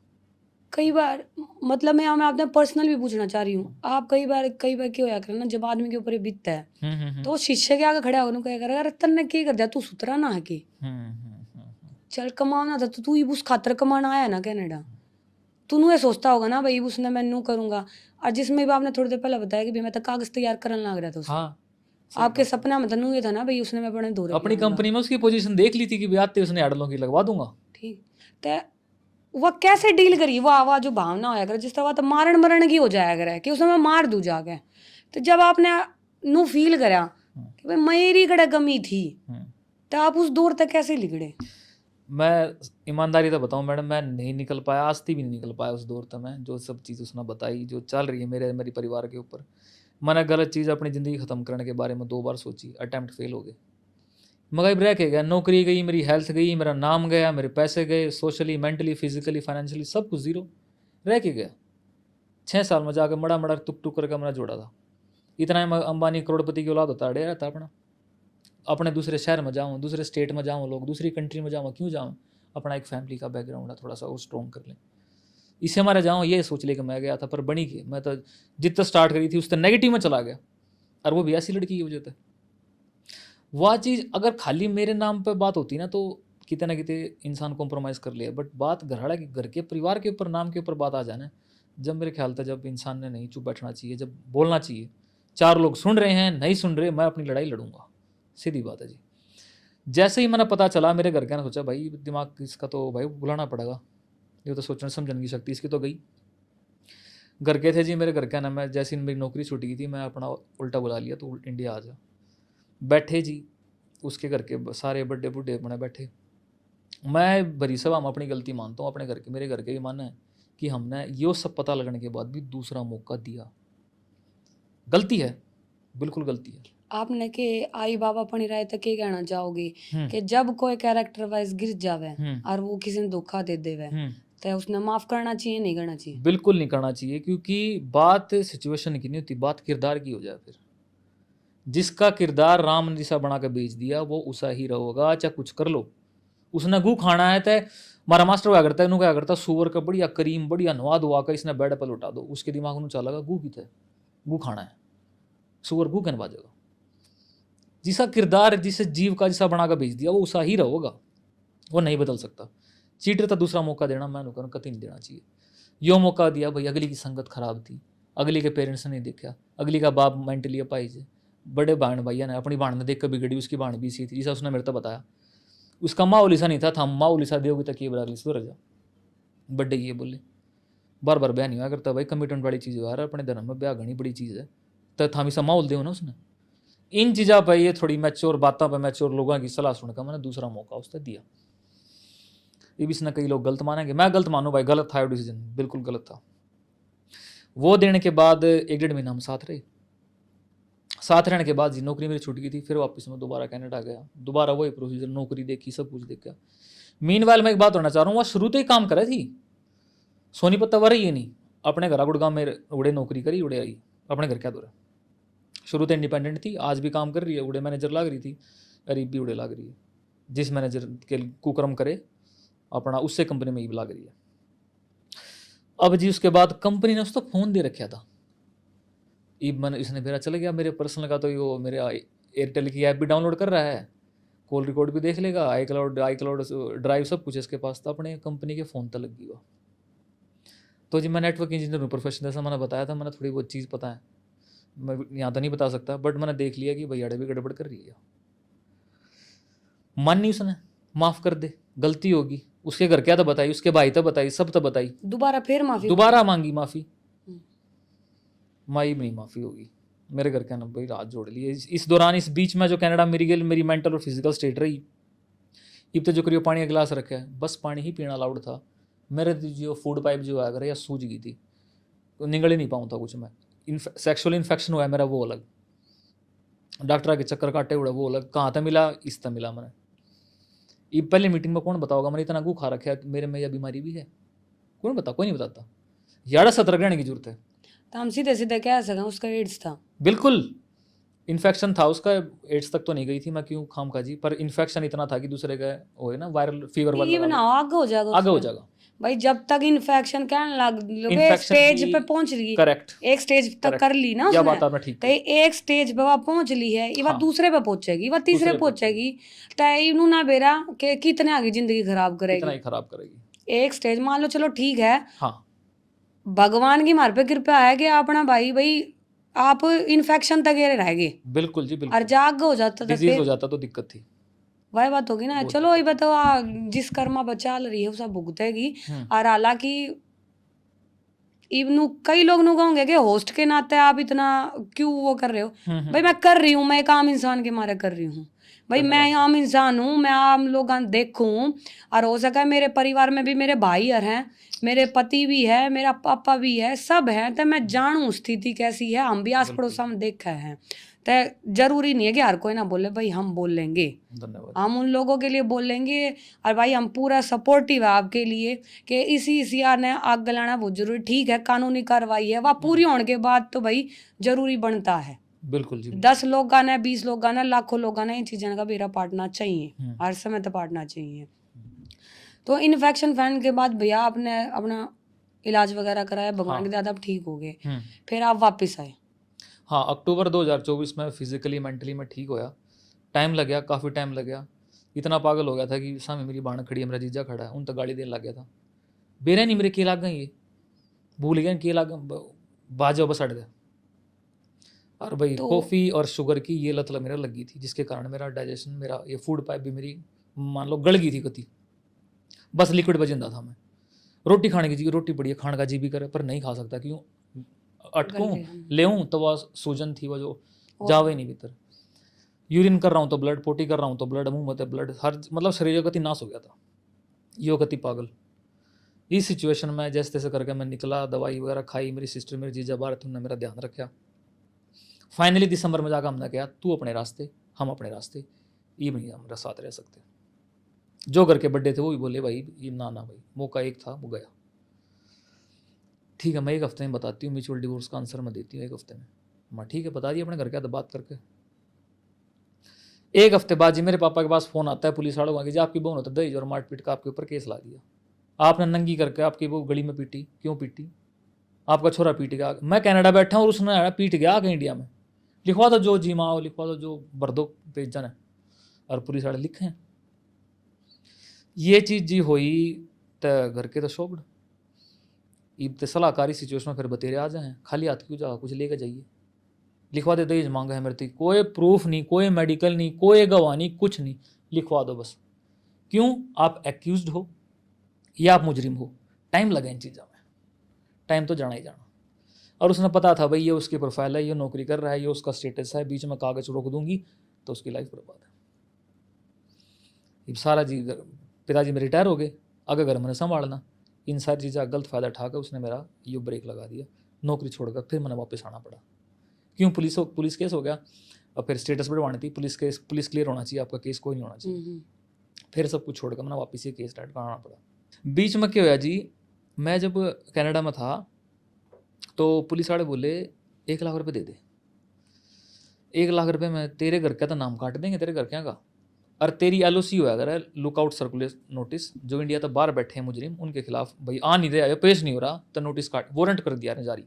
कई बार, मतलब मैं आपने पर्सनल भी पूछना चाह रही हूँ, आप कई बार क्यों होया करे ना, जब आदमी के ऊपर बीतता है तो शीशे के आगे खड़ा होकर क्या करेगा, अरे तन्ने क्या कर दिया, तू सुतरा ना है कि चल कमाना था, तो तू उस खातर कमाना आया ना कनाडा, तू ये सोचता होगा ना भाई उसने मैं नू करूंगा, और जिसमें भी आपने थोड़ी देर पहले बताया कि भाई मैं तो कागज तैयार करने लग रहा था उसका, आपके सपना में तो नू ये था ना भाई उसने मैं अपने दौरे अपनी कंपनी में उसकी पोजीशन देख ली थी कि आते उसने एडलों की लगवा दूंगा, ठीक, तो वह कैसे डील करी, वह जो भावना होया करे जिस तरह तो मारण मरण की हो जाया करे कि उसमें मैं मार दूं जाके, तो जब आपने नू फील करा कि भाई मेरी कड़ा कमी थी, तो आप उस दौर तक कैसे निकले? मैं ईमानदारी तो बताऊं मैडम, मैं नहीं निकल पाया, आज तक भी नहीं निकल पाया उस दौर तक मैं, जो सब चीज़ उसने बताई जो चल रही है मेरे परिवार के ऊपर, मैंने गलत चीज़ अपनी ज़िंदगी ख़त्म करने के बारे में 2 बार सोची, अटैम्प्ट फेल हो गए, मगर रह के गया, नौकरी गई, मेरी हेल्थ गई, मेरा नाम गया, मेरे पैसे गए, सोशली, मेंटली, फिजिकली, फाइनेंशियली सब कुछ ज़ीरो रह के गया। 6 साल में जाकर मड़ा टुक टुक करके मैंने जोड़ा था, इतना अंबानी करोड़पति की औलाद होता अड़े रहता अपने दूसरे शहर में जाऊँ, दूसरे स्टेट में जाऊँ, लोग दूसरी कंट्री में जाऊँ, क्यों जाऊँ, अपना एक फैमिली का बैकग्राउंड है थोड़ा सा वो स्ट्रॉन्ग कर लें, इससे हमारे जाऊँ ये सोच ले कि मैं गया था, पर बनी की मैं तो जितना स्टार्ट करी थी उससे नेगेटिव में चला गया, और वो भी ऐसी लड़की की वजह से। वह चीज़ अगर खाली मेरे नाम पे बात होती ना तो कितने ना कितने इंसान कॉम्प्रोमाइज़ कर लिया, बट बात घर के परिवार के ऊपर, नाम के ऊपर बात आ जाए ना, जब मेरे ख्याल था जब इंसान ने नहीं चुप बैठना चाहिए, जब बोलना चाहिए, 4 लोग सुन रहे हैं नहीं सुन रहे, मैं अपनी लड़ाई लड़ूंगा, सीधी बात है जी। जैसे ही मैंने पता चला, मेरे घर के ने सोचा भाई दिमाग इसका तो भाई बुलाना पड़ेगा, ये तो सोचने समझने की शक्ति इसकी तो गई। घर के थे जी मेरे घर के ना, मैं जैसे ही मेरी नौकरी छूट गई थी, मैं अपना उल्टा बुला लिया तो इंडिया आ जा बैठे जी। उसके घर के सारे बड़े बूढ़े अपने बैठे, मैं भरी सभा में अपनी गलती मानता हूँ, अपने घर के मेरे घर के भी माना है कि हमने ये सब पता लगने के बाद भी दूसरा मौका दिया। गलती है, बिल्कुल गलती है। आपने के आई बाबा अपनी राय तक ये कहना चाहोगे कि जब कोई कैरेक्टर वाइज गिर जावे और वो किसी ने धोखा दे देवे तो उसने माफ करना चाहिए नहीं करना चाहिए? बिल्कुल नहीं करना चाहिए, क्योंकि बात सिचुएशन की नहीं होती, बात किरदार की हो जाए। फिर जिसका किरदार राम ने जैसा बना के बेच दिया वो उसा ही रहोगा, चाहे कुछ कर लो। उसने गू खाना है तो हमारा मास्टर क्या करता है, इन्हों क्या करता, सुअर का बढ़िया करीम बढ़िया नवा दुआ कर इसने बेड पर लौटा दो, उसके दिमाग में चलेगा गू की थे, गू खाना है, सुअर गू कहने बाजेगा। जिसा किरदार जिसे जीव का जिसा बना कर भेज दिया वो उसा ही रहोगा, वो नहीं बदल सकता। चीटर था दूसरा मौका देना मैं कहूँ कतई नहीं देना चाहिए। यो मौका दिया भाई, अगली की संगत खराब थी, अगली के पेरेंट्स ने नहीं देखा, अगली का बाप मेंटली अपाइज, बड़े बहन भैया ने अपनी बहन ने देख कर बिगड़ी, उसकी बहन भी सी थी जैसा उसने मेरे तो बताया, उसका माहौल ऐसा नहीं था माहौल ऐसा देगी तक ये बराली सुधर जा। बड्डे ये बोले बार बार ब्याह नहीं हुआ करता भाई, कमिटमेंट वाली चीज़ है, अपने धर्म में ब्याह घनी बड़ी चीज़ है, तो थामी सा माहौल दे ना उसने। इन चीज़ों पर ये थोड़ी मैच्योर बातों पर मैच्योर लोगों की सलाह सुनकर मैंने दूसरा मौका उसने दिया। ये भी इसने कई लोग गलत मानेंगे, मैं गलत मानूँ भाई, गलत था डिसीजन, बिल्कुल गलत था। वो देने के बाद 1-1.5 महीना हम साथ रहे। साथ रहने के बाद जी नौकरी मेरी छूट गई थी, फिर वापस मैं दोबारा कनाडा गया, दोबारा वही प्रोसीजर, नौकरी देखी, सब कुछ देखा। मीनवाइल मैं एक बात होना चाह रहा हूँ, वह शुरू तो ही काम करे थी, सोनीपत वर ये नहीं, अपने घर गुड़गांव में उड़े नौकरी करी, उड़े आई अपने घर क्या दौरा। शुरू तो इंडिपेंडेंट थी, आज भी काम कर रही है, उड़े मैनेजर लाग रही थी, गरीब भी उड़े लाग रही है, जिस मैनेजर के कुकर्म करे अपना उससे कंपनी में ही लाग रही है। अब जी उसके बाद कंपनी ने उसको फ़ोन दे रखा था, मैंने इसने मेरा चला गया मेरे पर्सनल का, तो ये मेरे एयरटेल की ऐप भी डाउनलोड कर रहा है, कॉल रिकॉर्ड भी देख लेगा, आई क्लाउड ड्राइव सब कुछ इसके पास था, अपने कंपनी के फ़ोन तक लग गई। तो जी मैं नेटवर्क इंजीनियर हूँ प्रोफेशन, जैसा मैंने बताया था, मैंने थोड़ी बहुत चीज़ पता है, मैं यहाँ तो नहीं बता सकता, बट मैंने देख लिया कि भैया भी गड़बड़ कर रही है। मन नहीं उसने माफ़ कर दे, गलती होगी, उसके घर क्या तो बताई, उसके भाई तो बताई, सब तो बताई, दोबारा फिर माफी दोबारा मांगी माफ़ी, माई नहीं माफ़ी होगी। मेरे घर के ना भाई रात जोड़ लिए। इस दौरान इस बीच में जो कनाडा मेरी मेंटल और फिजिकल स्टेट रही, इब तो जो करियो पानी का गिलास रखा है, बस पानी ही पीना अलाउड था। मेरे जो फूड पाइप जो आया करे या सूज गई थी, तो निगल ही नहीं पाऊँ था कुछ। मैं सेक्सुअल इन्फेक्शन हुआ है मेरा, वो अलग, डॉक्टर के चक्कर काटे उड़ा वो अलग, कहाँ था मिला इस तरह मिला मैंने। ये पहले मीटिंग में कौन बताओगा मैंने इतना गू खा रखा है, मेरे में यह बीमारी भी है, कौन बता, कोई नहीं बताता। यार सतर्क रहने की जरूरत है। तो हम सीधे सीधे कह सकें उसका एड्स था, बिल्कुल इन्फेक्शन था उसका, एड्स तक तो नहीं गई थी, मैं क्यों खाम खा जी, पर इन्फेक्शन इतना था कि दूसरे का वो है ना वायरल फीवर वाला, ये बनाओ आगे हो जाएगा, आगे हो जाएगा भाई। जब तक इन्फेक्शन कहने लग स्टेज पे पहुंच रही है, करेक्ट, एक स्टेज तक कर ली ना बात उसने, आपने ठीक तो एक स्टेज पे वह पहुंच ली है, ये बात दूसरे पे पहुंचेगी, वह तीसरे पे पहुंचेगी, तो इन्हों ना बेरा कि कितने आगे जिंदगी खराब करेगी, कितना ही खराब करेगी। एक स्टेज मान लो चलो ठीक है, हाँ भगवान की हमारे पे कृपा है कि अपना भाई आप इन्फेक्शन तक ये रहेगी, बिल्कुल जी बिल्कुल, और जाग हो जाता था, डिजीज हो जाता तो दिक्कत थी, वही बात होगी ना। चलो ये बताओ जिस कर्मा बचा रही है उसे भुगतेगी, और हालांकि इवनु कई लोग नु कहोगे कि होस्ट के नाते आप इतना क्यों वो कर रहे हो, भाई मैं कर रही हूँ, मैं एक आम इंसान के मारे कर रही हूँ भाई, मैं आम इंसान हूँ, मैं आम लोग देखूँ, और हो सका मेरे परिवार में भी मेरे भाई और हैं, मेरे पति भी है, मेरा पापा भी है, सब है, तो मैं जानूँ स्थिति कैसी है, हम भी आस पड़ोस में देखा है, तो जरूरी नहीं है कि हर कोई ना बोले भाई हम बोल लेंगे, हम उन लोगों के लिए बोल लेंगे, और भाई हम पूरा सपोर्टिव है आपके लिए कि इसी आर ने आग गलाना बहुत जरूरी, ठीक है कानूनी कार्रवाई है, वह पूरी होने के बाद तो भाई जरूरी बनता है, बिल्कुल जी, 10 लोग गाना, 20 लोग गाना, लाखों लोग गाना, इन चीज़ों का बेरा पाटना चाहिए, हर समय तो पाटना चाहिए। तो इन्फेक्शन फैन के बाद भैया आपने अपना इलाज वगैरह कराया, भगवान की दया आप ठीक हो गए, फिर आप वापस आए। हाँ अक्टूबर 2024 में फिजिकली मेंटली मैं ठीक होया, टाइम लग गया, काफ़ी टाइम लग गया, इतना पागल हो गया था कि सामने मेरी बाण खड़ी है, मेरा जीजा खड़ा है, उन तक गाड़ी देने लग गया था, बेरे नहीं मेरे के लाग गई, भूल गए कि लाग बाजो बस अट गए। और भाई तो कॉफ़ी और शुगर की ये लत मेरा लगी थी, जिसके कारण मेरा डाइजेशन, मेरा ये फूड पाइप भी मेरी मान लो गल गई थी कति। बस लिक्विड बजिंदा था मैं। रोटी खाने की जी, रोटी बढ़िया खाने का जी भी करे पर नहीं खा सकता, क्यों अटकूँ गल गए हम। लेऊँ तो वह सूजन थी, वह जो और जावे नहीं भीतर। यूरिन कर रहा हूँ तो ब्लड, पोटी कर रहा हूँ तो ब्लड, मुंह में तो ब्लड, हर मतलब शरीर का गति नाश हो गया था, यो गति पागल। इस सिचुएशन में जैसे तैसे करके मैं निकला, दवाई वगैरह खाई, मेरी सिस्टर मेरी जीजा बाहर थी, उन्होंने मेरा ध्यान रखा। फाइनली दिसंबर में जाकर हमने कहा तू अपने रास्ते, हम अपने रास्ते, ये नहीं हमारे साथ रह सकते। जो घर के बड्डे थे वो भी बोले भाई ये ना भाई, मौका एक था वो गया। ठीक है, मैं एक हफ्ते में बताती हूँ, म्यूचुअल डिवोर्स का आंसर मैं देती हूँ एक हफ्ते में। मैं ठीक है बता दिया अपने घर के, बात करके। एक हफ्ते बाद जी मेरे पापा के पास फोन आता है पुलिस वालों का कि जी आपकी बहन होता दहेज और मारपीट का आपके ऊपर केस ला दिया, आपने नंगी करके आपकी वो गली में पीटी, क्यों पीटी, आपका छोरा पीट गया। मैं कनाडा बैठा हूँ और उसने पीट गया आगे इंडिया में, लिखवा दो जो जी माओ, लिखवा दो जो भर दो पेज जाना। और पुलिस वाले लिखे ये चीज़ जी हुई तो घर के तो शोकड। इब तो सलाहकारी सिचुएशन में फिर बतेरे आ जाए, खाली हाथ क्यों जा, कुछ लेके जाइए, लिखवा दे दहेज मांगा है मेरे तो, कोई प्रूफ नहीं, कोई मेडिकल नहीं, कोई गवाह नहीं, कुछ नहीं, लिखवा दो बस। क्यों, आप एक्यूज्ड हो या आप मुजरिम हो, टाइम लगा इन चीज़ों में, टाइम तो जाना ही जाना। और उसने पता था भाई ये उसकी प्रोफाइल है, ये नौकरी कर रहा है, ये उसका स्टेटस है, बीच में कागज रोक दूंगी तो उसकी लाइफ बर्बाद है। ये सारा जी पिताजी में रिटायर हो गए, आगे घर मैंने संभालना, इन सारी चीज़ें का गलत फ़ायदा उठाकर उसने मेरा ये ब्रेक लगा दिया, नौकरी छोड़कर फिर मैंने वापस आना पड़ा। क्यों, पुलिस केस हो गया, और फिर स्टेटस बढ़वानी थी, पुलिस क्लियर होना चाहिए, आपका केस कोई नहीं होना चाहिए। फिर सब कुछ छोड़कर मैंने वापस ये केस स्टार्ट कराना पड़ा। बीच में क्या हुआ जी, मैं जब कनाडा में था तो पुलिस वाले बोले 1 लाख रुपये दे दे, 1 लाख रुपये में तेरे घर का तो नाम काट देंगे, तेरे घर क्या का, और तेरी LOC हुआ अगर लुकआउट सर्कुलर नोटिस, जो इंडिया तो बाहर बैठे हैं मुजरिम उनके खिलाफ भाई आ नहीं रहा, पेश नहीं हो रहा तो नोटिस काट, वारंट कर दिया जारी,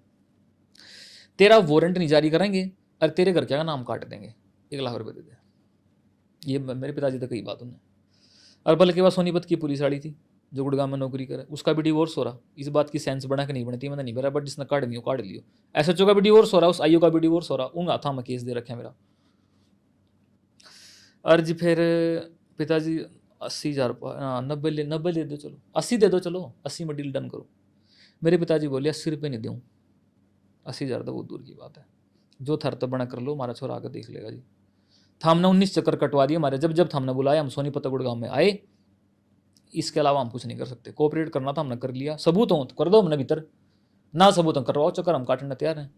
तेरा वारंट नहीं जारी करेंगे और तेरे घर क्या का नाम काट देंगे, 1 लाख रुपये दे दे। ये मेरे पिताजी तो कई बात उन्हें। और बल्कि वह सोनीपत की पुलिस वाली थी जो गुड़गांव में नौकरी करे, उसका भी डिवोर्स हो रहा, इस बात की सेंस बना कि नहीं बनती मैंने नहीं भरा, बट जिसने काट लियो काट लियो। SHO का भी डिवोर्स हो रहा, उस IO का भी डिवोर्स हो रहा, उन हाथा में केस दे रखे मेरा। और जी फिर पिताजी 80,000 नब्बे दे दो, चलो 80 दे दो, चलो 80 में डील डन करो। मेरे पिताजी बोले 80 रुपये नहीं दूँ, 80,000 तो बहुत दूर की बात है, जो थर तो बना कर लो, हमारा छोरा आकर देख लेगा जी। था हमने 19 चक्कर कटवा दिए हमारे, जब हमने बुलाया हम सोनीपत गुड़गांव में आए, इसके अलावा हम कुछ नहीं कर सकते, कोऑपरेट करना था हमने कर लिया, सबूत हो तो कर दो हमने भीतर, ना सबूत हम करवाओ, चक्कर हम काटने तैयार हैं।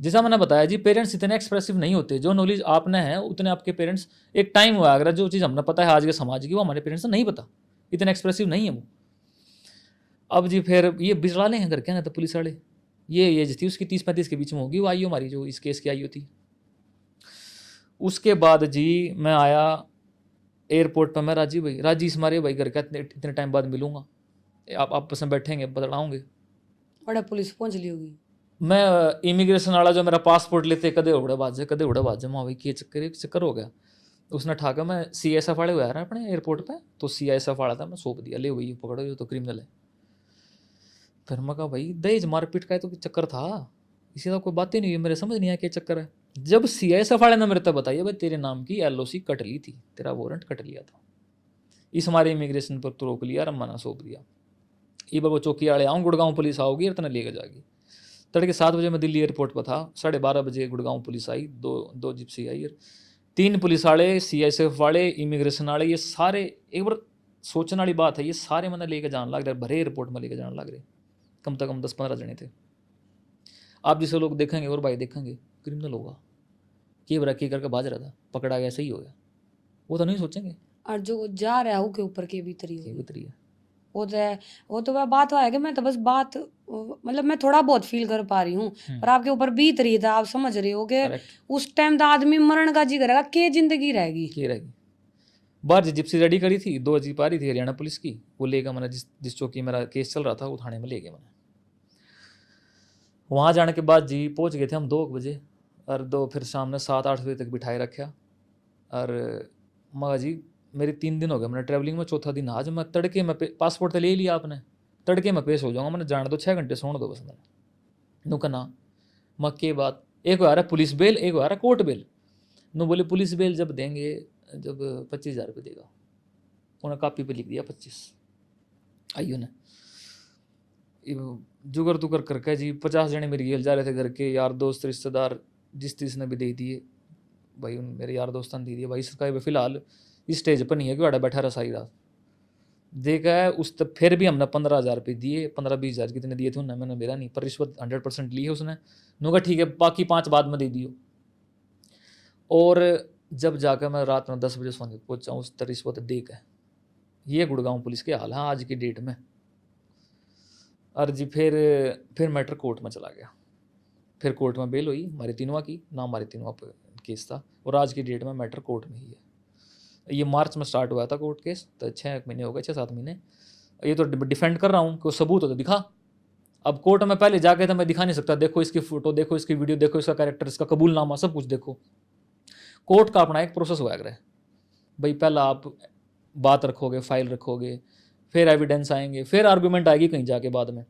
जैसा मैंने बताया जी, पेरेंट्स इतने एक्सप्रेसिव नहीं होते, जो नॉलेज आपने है उतने आपके पेरेंट्स, एक टाइम हुआ अगर जो चीज़ हमने पता है आज के समाज की वो हमारे पेरेंट्स को नहीं पता, इतने एक्सप्रेसिव नहीं है वो। अब जी फिर ये बिचड़ा हैं घर के ना, तो पुलिस वाले ये एज थी उसकी 30-35 के बीच में होगी, वो IO हमारी जो इस केस की IO थी। उसके बाद जी मैं आया एयरपोर्ट पर, मैं राजी इस मारे भाई घर का इतने टाइम बाद मिलूंगा, आप आपस में बैठेंगे बताऊँगे। बड़ा पुलिस पहुंच ली होगी। मैं इमिग्रेशन वाला जो मेरा पासपोर्ट लेते कदे उड़े बाजे माँ भाई के चक्कर हो गया, उसने ठाका, मैं CSF वाले हुआ रहा अपने एयरपोर्ट पे, तो CSF वाला था, मैं सौंप दिया, ले वही पकड़ो ये तो क्रिमिनल है। फिर मैं कहा भाई दहेज मारपीट का तो चक्कर था, इसी का कोई बात ही नहीं हुई, मेरे समझ नहीं आया क्या चक्कर है। जब CSF वाले ने मेरे तक बताइए भाई तेरे नाम की LOC कट ली थी, तेरा वारंट कट लिया था, इस हमारे इमिग्रेशन पर तो रोक लिया, रमाना सौंप दिया, ये वो चौकी वाले आऊँ गुड़गांव पुलिस आओगी और तना लेकर जाएगी। तड़के 7 बजे मैं दिल्ली एयरपोर्ट पर था, 12:30 बजे गुड़गांव पुलिस आई, दो जिप्सी आई, और 3 पुलिस वाले, CSF वाले, इमिग्रेशन वाले, ये सारे एक बार सोचने वाली बात है, ये सारे मैंने लेके जाने लग रहे, भरे एयरपोर्ट में लेके जाने लग रहे, कम से कम 10-15 जने थे। आप जिसे लोग देखेंगे और भाई देखेंगे क्रिमिनल होगा, के बरा के करके भाज रहा था, पकड़ा गया, सही हो गया, वो तो नहीं सोचेंगे। और जो जा रहा है वो के ऊपर के भीतरी के होगी, भीतरी है वो तो वह बात है कि मैं तो बस बात मतलब मैं थोड़ा बहुत फील कर पा रही हूँ, पर आपके ऊपर बीत रही था, आप समझ रहे हो कि करेक्ट, उस टाइम तो आदमी मरण का जी करेगा, के जिंदगी रहेगी। के रहेगी। बाहर जिप्सी रेडी करी थी, 2 जीप आ रही थी हरियाणा पुलिस की, वो लेकर मैंने जिस चौकी मेरा केस चल रहा था वो थाने में ले गया मैंने। वहाँ जाने के बाद जी पहुँच गए थे हम 2 बजे, और फिर शाम में 7-8 बजे तक बिठाए रखा। और मगा जी मेरे 3 दिन हो गए मैंने ट्रैवलिंग में, चौथा दिन आज मैं तड़के में पासपोर्ट तो ले लिया आपने, तड़के मैं पेश हो जाऊंगा, मैंने जान दो 6 घंटे सोने दो बस। मैंने नु कहना मक्के बात एक आ रहा पुलिस बेल, एक आ रहा कोर्ट बेल। नु बोले पुलिस बेल जब देंगे जब 25,000 रुपये देगा। उन्हें कापी पे लिख दिया 25। आइयो ने जुगर तुगर करके जी 50 जने मेरी गेल जा रहे थे, घर के यार दोस्त रिश्तेदार जिस ने भी दे दिए भाई, उन मेरे यार दोस्तों ने दे दिए भाई। इसका फिलहाल इस स्टेज पर नहीं है कि वाड़ा बैठा रहा सारी रात देखा है उस तब। फिर भी हमने 15,000 रुपये दिए, 15-20,000 कितने दिए थे उन्होंने, मैंने मेरा नहीं, पर रिश्वत 100% ली है उसने। नुका ठीक है बाकी 5 बाद में दे दियो। और जब जाकर मैं रात में 10 बजे सोने पहुंचा उस रिश्वत दे के, ये गुड़गांव पुलिस के हाल है आज की डेट में। और जी फिर मैटर कोर्ट में चला गया। फिर कोर्ट में बेल हुई हमारे तीनों की, ना हमारे तीनों पर केस था, और आज की डेट में मैटर कोर्ट में ही है। ये मार्च में स्टार्ट हुआ था कोर्ट केस, तो 6 महीने हो गए, 6-7 महीने। ये तो डिफेंड कर रहा हूँ कि सबूत हो तो दिखा। अब कोर्ट में पहले जाके तो मैं दिखा नहीं सकता, देखो इसकी फ़ोटो, देखो इसकी वीडियो, देखो इसका कैरेक्टर, इसका कबूलनामा, सब कुछ देखो। कोर्ट का अपना एक प्रोसेस हुआ है भाई, पहला आप बात रखोगे, फाइल रखोगे, फिर एविडेंस आएंगे, फिर आर्गूमेंट आएगी कहीं जाके बाद में,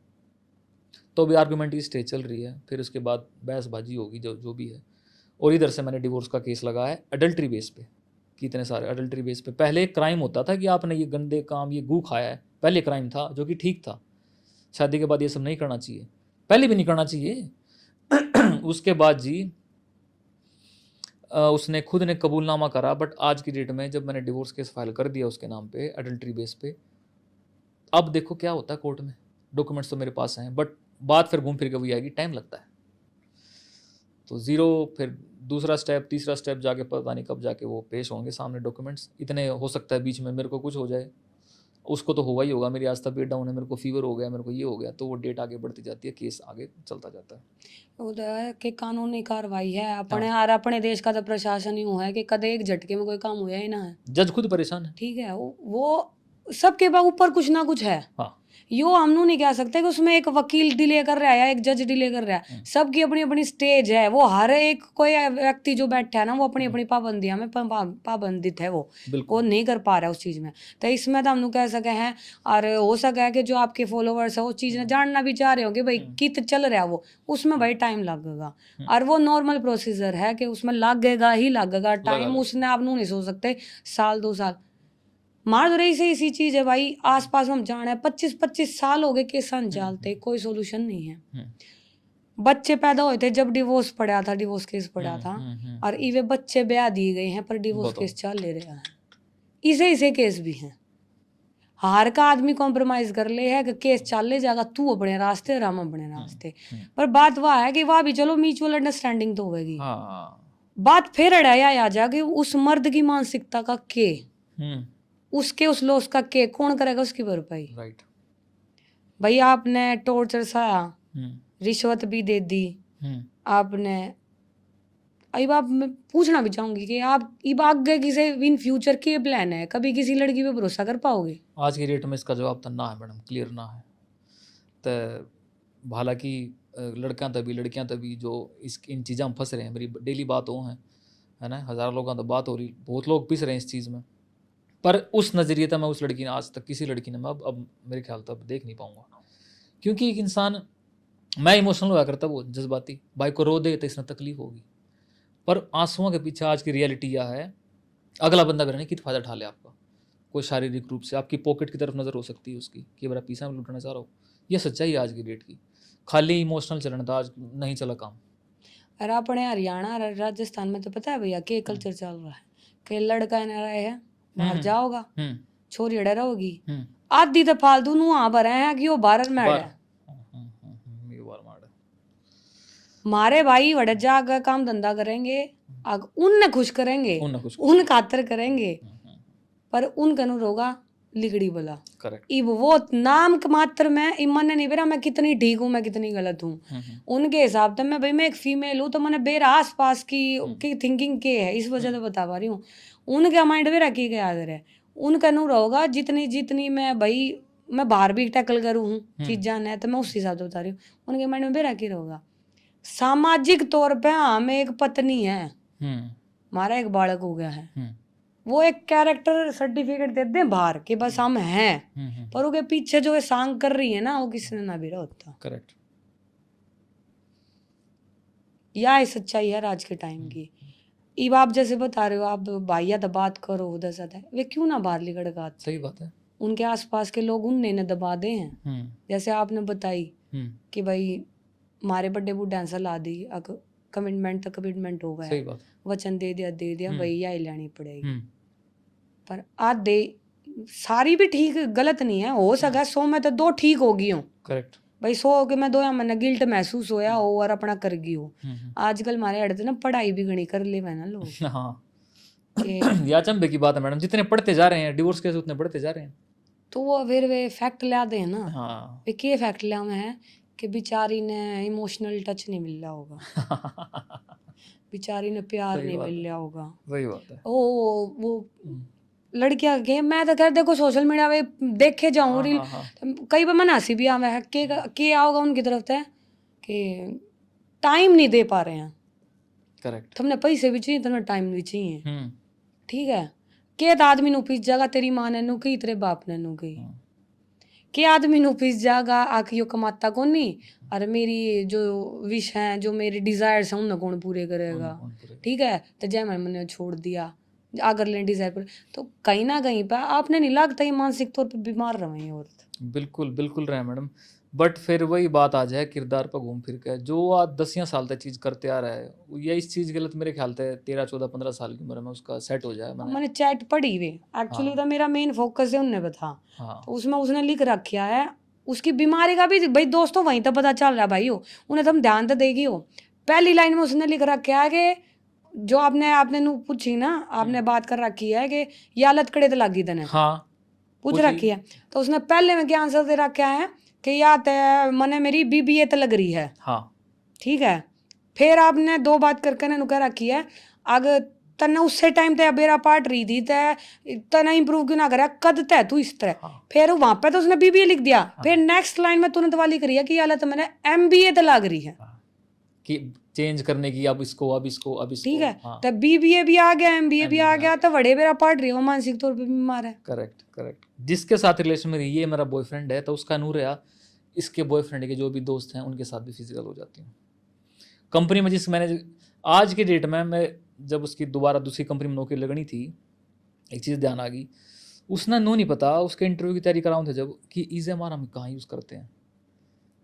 तो भी आर्गूमेंट की स्टेज चल रही है, फिर उसके बाद बहसबाजी होगी जो भी है। और इधर से मैंने डिवोर्स का केस लगाया है अडल्ट्री बेस पे, कितने सारे अडल्ट्री बेस पे। पहले क्राइम होता था कि आपने ये गंदे काम, ये गू खाया है, पहले क्राइम था जो कि ठीक था। शादी के बाद ये सब नहीं करना चाहिए, पहले भी नहीं करना चाहिए। उसके बाद जी उसने खुद ने कबूलनामा करा, बट आज की डेट में जब मैंने डिवोर्स केस फाइल कर दिया उसके नाम पे अडल्ट्री बेस पे, अब देखो क्या होता है कोर्ट में। डॉक्यूमेंट्स तो मेरे पास हैं, बट बात फिर घूम फिर के वही आएगी, टाइम लगता है। तो 0 फिर दूसरा स्टेप, तीसरा स्टेप जाके पता नहीं कब जाके वो पेश होंगे सामने डॉक्यूमेंट्स। इतने हो सकता है बीच में मेरे को कुछ हो जाए, उसको तो हुआ ही होगा। मेरी आज तबीयत डाउन है, मेरे को फीवर हो गया, मेरे को ये हो गया, तो वो डेट आगे बढ़ती जाती है, केस आगे चलता जाता है। उधर के कानूनी कार्रवाई है अपने और अपने देश का तो प्रशासन यूं है कि कदे एक झटके में कोई काम हुआ ही ना है। जज खुद परेशान है। ठीक है, वो सबके ऊपर कुछ ना कुछ है। हाँ, यो हम नहीं कह सकते कि उसमें एक वकील डिले कर रहा है या एक जज डिले कर रहा है। सबकी अपनी अपनी स्टेज है। वो हर एक कोई व्यक्ति जो बैठा है ना, वो अपनी अपनी पाबंदियां में पाबंदित है। वो नहीं कर पा रहा है उस चीज में। तो इसमें तो हम कह सके हैं, और हो सके है कि जो आपके फॉलोवर्स है वो चीज जानना भी चाह रहे हो कि भाई कित चल रहा है वो, उसमें भाई टाइम लगेगा। और वो नॉर्मल प्रोसीजर है कि उसमें लगेगा ही लगेगा टाइम। उसने आप नहीं सोच सकते 1-2 साल मार रही से इसी चीज है भाई। आसपास हम जान है 25-25 साल हो गए केस चलते, कोई सोल्यूशन नहीं है। बच्चे पैदा हुए थे जब डिवोर्स पड़ा था, डिवोर्स केस पड़ा था, और इवे बच्चे ब्याह दिए गए हैं पर डिवोर्स केस चल ले रहा है। इसे केस भी हैं। हार का आदमी कॉम्प्रोमाइज कर ले है कि केस चल ले जाएगा, तू अपने रास्ते और हम अपने रास्ते। पर बात वह है कि वह भी चलो म्यूचुअल अंडरस्टैंडिंग तो होगी। बात फिर अड़ाया आ जाएगी उस मर्द की मानसिकता का के उसके उस लॉस का के कौन करेगा उसकी भरपाई। राइट भाई आपने टॉर्चर सहा, रिश्वत भी दे दी आपने। अब आप मैं पूछना भी चाहूंगी कि आप अब आगे किसी इन फ्यूचर के प्लान है, कभी किसी लड़की पे भरोसा कर पाओगे? आज की डेट में इसका जवाब तो ना है मैडम, क्लियर ना है। तो हालांकि लड़कियां तभी जो इन चीज़ों में फंस रहे हैं, मेरी डेली बात हो है ना, 1000 लोगों तो बात हो रही, बहुत लोग पिस रहे हैं इस चीज़ में। पर उस नज़रिए तक मैं उस लड़की ने आज तक किसी लड़की ने मैं अब मेरे ख्याल तक देख नहीं पाऊंगा। क्योंकि एक इंसान, मैं इमोशनल हुआ करता, वो जज्बाती, भाई को रो दे तो इसमें तकलीफ होगी, पर आंसुओं के पीछे आज की रियलिटी यह है, अगला बंदा भी कितना फ़ायदा उठा ले आपका, कोई शारीरिक रूप से आपकी पॉकेट की तरफ नज़र हो सकती है उसकी कि बड़ा पैसा में लुटना चाह रहा हो। यह सच्चाई है आज की डेट की। खाली इमोशनल चलन था, आज नहीं चला काम। अरे अपने हरियाणा राजस्थान में तो पता है भैया के कल्चर चल रहा है कि लड़का न रहे है बाहर जाओगा, छोरी अड़े रहोगी, आधी तो फालतू नु वहां पर है कि वो बाहर में अड़े मारे भाई वड़े जाकर काम धंधा करेंगे, उनने खुश करेंगे, उन खातर करेंगे, पर उनका नु रोगा लिगड़ी बोला। इब वो नाम के मात्र में इमन नहीं बेरा मैं कितनी ठीक हूँ, मैं कितनी गलत हूँ। उनके हिसाब से मैं भाई मैं एक फीमेल हूँ तो मैंने बेरा आस पास की थिंकिंग के है, इस वजह से बता पा रही हूँ। उनका माइंड बेरा की क्या याद है, उनका नू रहोगा जितनी मैं भाई मैं बाहर भी टैकल करूँ चीज़ां है तो मैं उस हिसाब से बता रही हूँ। उनके माइंड में बेरा की रहोगा सामाजिक तौर पे हम एक पत्नी है, हमारा एक बालक हो गया है, वो एक कैरेक्टर सर्टिफिकेट देते हैं बाहर कि बस हम हैं, पर उसके पीछे जो ये सांग कर रही है ना, वो किसी ने ना भी होता। करेक्ट। यह सच्चाई है आज के टाइम की। अब आप जैसे बता रहे हो, आप भाइया तो बात करो उधर से वे क्यों ना बाहर लिकड़ का, सही बात है। उनके आसपास के लोग उनने न दबा दे हैं। जैसे आपने बताई कि भाई हमारे बड़े बूढ़े डांसर ला दी, कमिटमेंट तो कमिटमेंट हो गया, सही बात। वचन दे दिया भाई यही लेनी पड़ेगी। पर आज दे सारी भी ठीक गलत नहीं है, हो सका 100 में तो 2 ठीक होगी हो। करेक्ट भाई 100 के मैं 2 या मैंने गिल्ट महसूस होया हो और अपना कर गई हो। आजकल हमारे अड़ते ना पढ़ाई भी घनी कर ले ना लोग। हाँ या चंबे की बात है मैडम, जितने पढ़ते जा रहे हैं डिवोर्स केस उतने बढ़ते जा रहे हैं। तो वो फिर वे फैक्ट ला दे ना। हाँ वे के फैक्ट ला में है कि बेचारी ने इमोशनल टच नहीं मिल रहा होगा, बेचारी ने प्यार नहीं मिल रहा होगा। वही बात है। वो लड़कियां के मैं तो कह देखो सोशल मीडिया पे देखे जाऊं रील, कई बार मन हंसी भी आवे है के आओगा उनकी तरफ से कि टाइम नहीं दे पा रहे हैं। करेक्ट। तुमने पैसे भी चाहिए, तुमने टाइम भी चाहिए, ठीक है। के आदमी नु पीस जागा तेरी माँ ने नु की तेरे बाप ने नु की, के आदमी नु पीस जागा आखियो कमाता कौन नहीं, और मेरी जो विश है जो मेरे डिजायर्स हैं उन्हें कौन पूरे करेगा, ठीक है। तो जय मैंने छोड़ दिया अगर ले डिजायर पर, तो कहीं ना कहीं पर आपने नहीं लगता ये मानसिक तौर पर बीमार रहे औरत। बिल्कुल बिल्कुल रहे मैडम। बट फिर वही बात आ जाए किरदार पर घूम फिर के, जो आज 10 साल तक चीज़ करते आ रहा है या इस चीज़ गलत मेरे ख्याल से 13 14 15 साल की उम्र में उसका सेट हो जाए। मैंने चैट पढ़ी वे एक्चुअली तो मेरा मेन फोकस है उनने बता, तो उसमें उसने लिख रखा है उसकी बीमारी का भी भाई दोस्तों वहीं तक पता चल रहा है भाई, हो उन्हें तुम ध्यान तो देगी हो। पहली लाइन में उसने लिख रखा है कि जो आपने नु पूछी ना, आपने बात कर रखी है कि ये हालत कड़े तो लगी तने, पूछ रखी है, तो उसने पहले में क्या आंसर दे रखा है कि या तय मने मेरी बीबीए तो लग रही है, ठीक है। फिर आपने 2 बात करके ना कह रखी है अगर तने उससे टाइम ते बेरा पाट रही थी तना इंप्रूव क्यों ना करा कद तय तू इस तरह। फिर वहां पे तो उसने बीबीए लिख दिया, फिर नेक्स्ट लाइन में तुरंत वाली करी है कि हालत मैंने एमबीए तो लग रही है कि चेंज करने की, अब इसको ठीक है। तो बीबीए भी आ गया एमबीए भी आ गया, तो बड़े बेरा पढ़ रही हो मानसिक तौर पे बीमार है। करेक्ट। जिसके साथ रिलेशन में ये मेरा बॉयफ्रेंड है तो उसका नूर है, इसके बॉयफ्रेंड के जो भी दोस्त हैं उनके साथ भी फिजिकल हो जाती हूँ। कंपनी में जिस मैंने आज के डेट में मैं जब उसकी दोबारा दूसरी कंपनी में नौकरी लगनी थी, एक चीज़ ध्यान आ गई, उसने नहीं पता उसके इंटरव्यू की तैयारी कराऊँ थे जब कि EZMR हम कहाँ यूज़ करते हैं।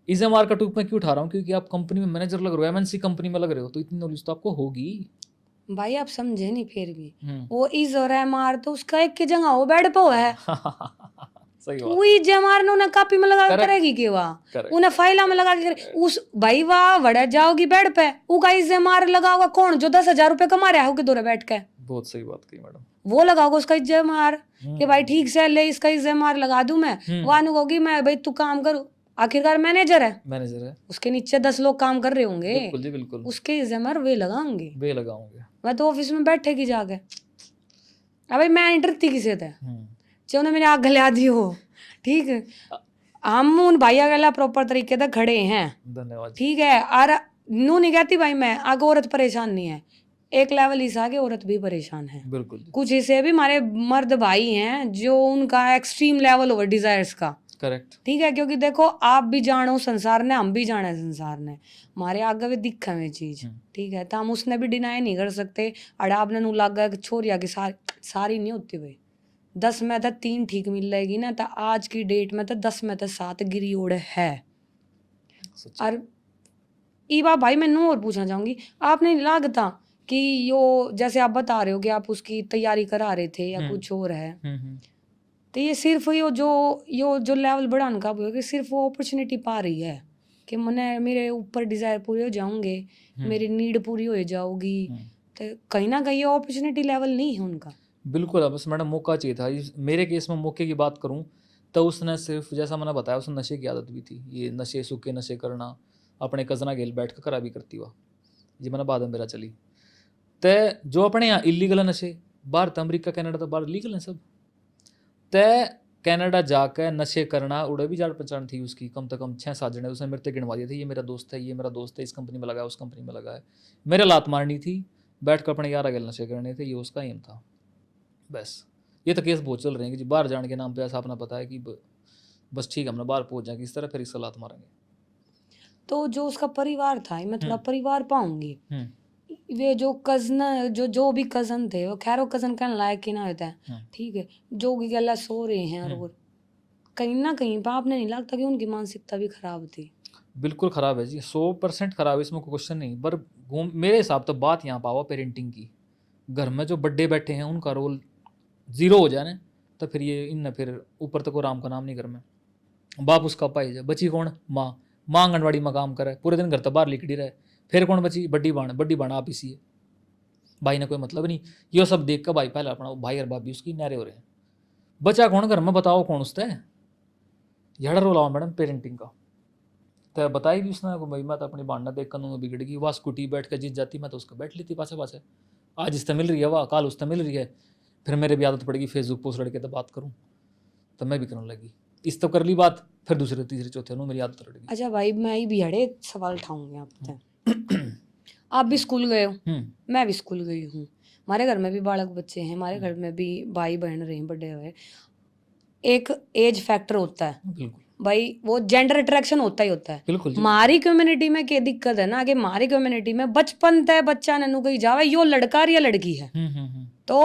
EZMR का टूप मैं क्यों उठा रहा हूँ, क्योंकि आप कंपनी में मैनेजर लग रहे हो, MNC कंपनी में लग रहे हो, तो इतनी नॉलेज तो आपको होगी भाई। आप समझे नहीं फिर भी वो EZMR तो उसका एक की जगह हो बेड पे है सही बात। वो EZMR ने उन्हें कॉपी में लगा करेगी कि वाह उन्हें फाइला में लगा के उस भाई वाह वड़ा जाओगी बेड पे, उनका EZMR लगा होगा कौन जो 10,000 रुपए कमा रहा है दूर बैठ के। बहुत सही बात की मैडम। वो लगाओगे उसका EZMR कि भाई ठीक से ले इसका EZMR लगा दूं मैं, वो अनुकोगी मैं भाई तू काम करूँ, आखिरकार मैनेजर है, उसके नीचे 10 लोग काम कर रहे होंगे, बिल्कुल जी बिल्कुल, उसके EZMR वे लगाऊंगे मैं तो ऑफिस में बैठे की जाके भाई मैं डरती किसे थे जो ने मैंने आग गला दी हो, ठीक है। हम उन भैया गला प्रॉपर तरीके से खड़े हैं, धन्यवाद, ठीक है। और नू नहीं कहती भाई मैं आगे औरत परेशान नहीं है, एक लेवल इस आगे औरत भी परेशान है, बिल्कुल। कुछ इसे भी हमारे मर्द भाई हैं जो उनका एक्सट्रीम लेवल हो डिजायर्स का, करेक्ट, ठीक है। क्योंकि देखो आप भी जानो संसार ने, हम भी जाने संसार ने, हमारे आगे भी दिखा हुई चीज, ठीक है। तो हम उसने भी डिनाई नहीं कर सकते। अड़ाब ने नू लगा कि छोरिया की सारी नहीं होती भाई, 10 में तो 3 ठीक मिल जाएगी ना, तो आज की डेट में तो 10 में तो 7 गिरी ओढ़ है। और ईबा भाई मैं नू और पूछना चाहूंगी, आपने लगता कि यो जैसे आप बता रहे हो कि आप उसकी तैयारी करा रहे थे या कुछ और है, तो ये सिर्फ यो जो लेवल बढ़ाने का कि सिर्फ वो अपॉर्चुनिटी पा रही है कि मैंने मेरे ऊपर डिजायर पूरे हो जाऊंगे, मेरी नीड पूरी हो जाओगी, तो कहीं ना कहीं ये अपॉर्चुनिटी लेवल नहीं है उनका। बिल्कुल, बस मैडम मौका चाहिए था। मेरे केस में मौके की बात करूं तो उसने सिर्फ जैसा मैंने बताया उसने नशे की आदत भी थी, ये नशे सूखे नशे करना, अपने कजना गेल बैठ कर करा भी करती हुआ जी मैंने बाद में मेरा चली। तो जो अपने यहाँ इलीगल नशे बाहर तो अमरीका कनाडा तो बाहर लीगल हैं सब, तय कनाडा जाकर नशे करना उड़े भी जान पहचान थी उसकी, कम से कम 6-7 जने उसने मेरे तक गिनवा दिए थे, ये मेरा दोस्त है, ये मेरा दोस्त है, इस कंपनी में लगा है, उस कंपनी में लगा है। मेरे लात मारनी थी, बैठ कर अपने 11 गेल नशे करने थे, ये उसका एम था। बस ये तो केस बहुत चल रहे हैं कि जी बाहर जाने के नाम पे ऐसा अपना पता है कि बस ठीक है हमने बाहर पहुंच जाएंगे इस तरह, फिर इसका लात मारेंगे। तो जो उसका परिवार था, मैं थोड़ा परिवार पाऊंगी, हम्म वे जो कजन जो भी कजन थे, वो खैर वो कजन कहने लायक ही ना होता है, हम्म ठीक है, जो कि गला सो रहे हैं, और कहीं ना कहीं पर आपने नहीं लगता कि उनकी मानसिकता भी खराब थी? बिल्कुल खराब है जी, 100% खराब है, इसमें कोई क्वेश्चन नहीं। पर मेरे हिसाब तो बात यहाँ पावा पेरेंटिंग की। घर में जो बड्डे बैठे हैं उनका रोल जीरो हो जाए ना, तो फिर ये इन फिर ऊपर तक को राम का नाम नहीं घर में। बाप उसका पाई जाए, बची कौन? माँ। माँ आंगनवाड़ी में काम करे, पूरे दिन घर तो बाहर लिखड़ी रहे, फिर कौन बची? बड्डी बाण आप इसी है। भाई ने कोई मतलब नहीं। ये सब देख कर भाई पहले अपना भाई और भाभी उसकी नारे हो रहे हैं, बचा कौन घर में? बताओ कौन उससे? यह रोल आओ मैडम पेरेंटिंग का। तो बताई भी उसने को भाई मैं तो अपनी बांडा देख कर बिगड़ गई, वह स्कूटी बैठ कर जीत जाती, मैं तो उसको बैठ लेती पासे पासे। आज इससे मिल रही है, वाह काल उससे मिल रही है, फिर मेरे भी आदत पड़ेगी फेसबुक पोस्ट लड़के तो बात करूँ, तो मैं भी करने लगी। इस तो कर ली बात, फिर दूसरे तीसरे चौथे मेरी आदत लड़ गई। अच्छा भाई, मैं ही भी हड़े सवाल उठाऊंगी आपसे। आप भी स्कूल गए हो, मैं भी स्कूल गई हूँ, हमारे घर में भी बालक बच्चे हैं, हमारे घर में भी भाई बहन रहे हैं बड़े हुए। एक एज फैक्टर होता है बिल्कुल भाई, वो जेंडर अट्रैक्शन होता ही होता है। बिल्कुल हमारी कम्युनिटी में क्या दिक्कत है ना, कि हमारी कम्युनिटी में बचपन तय बच्चा ननू कहीं जावे यो लड़का या लड़की है, तो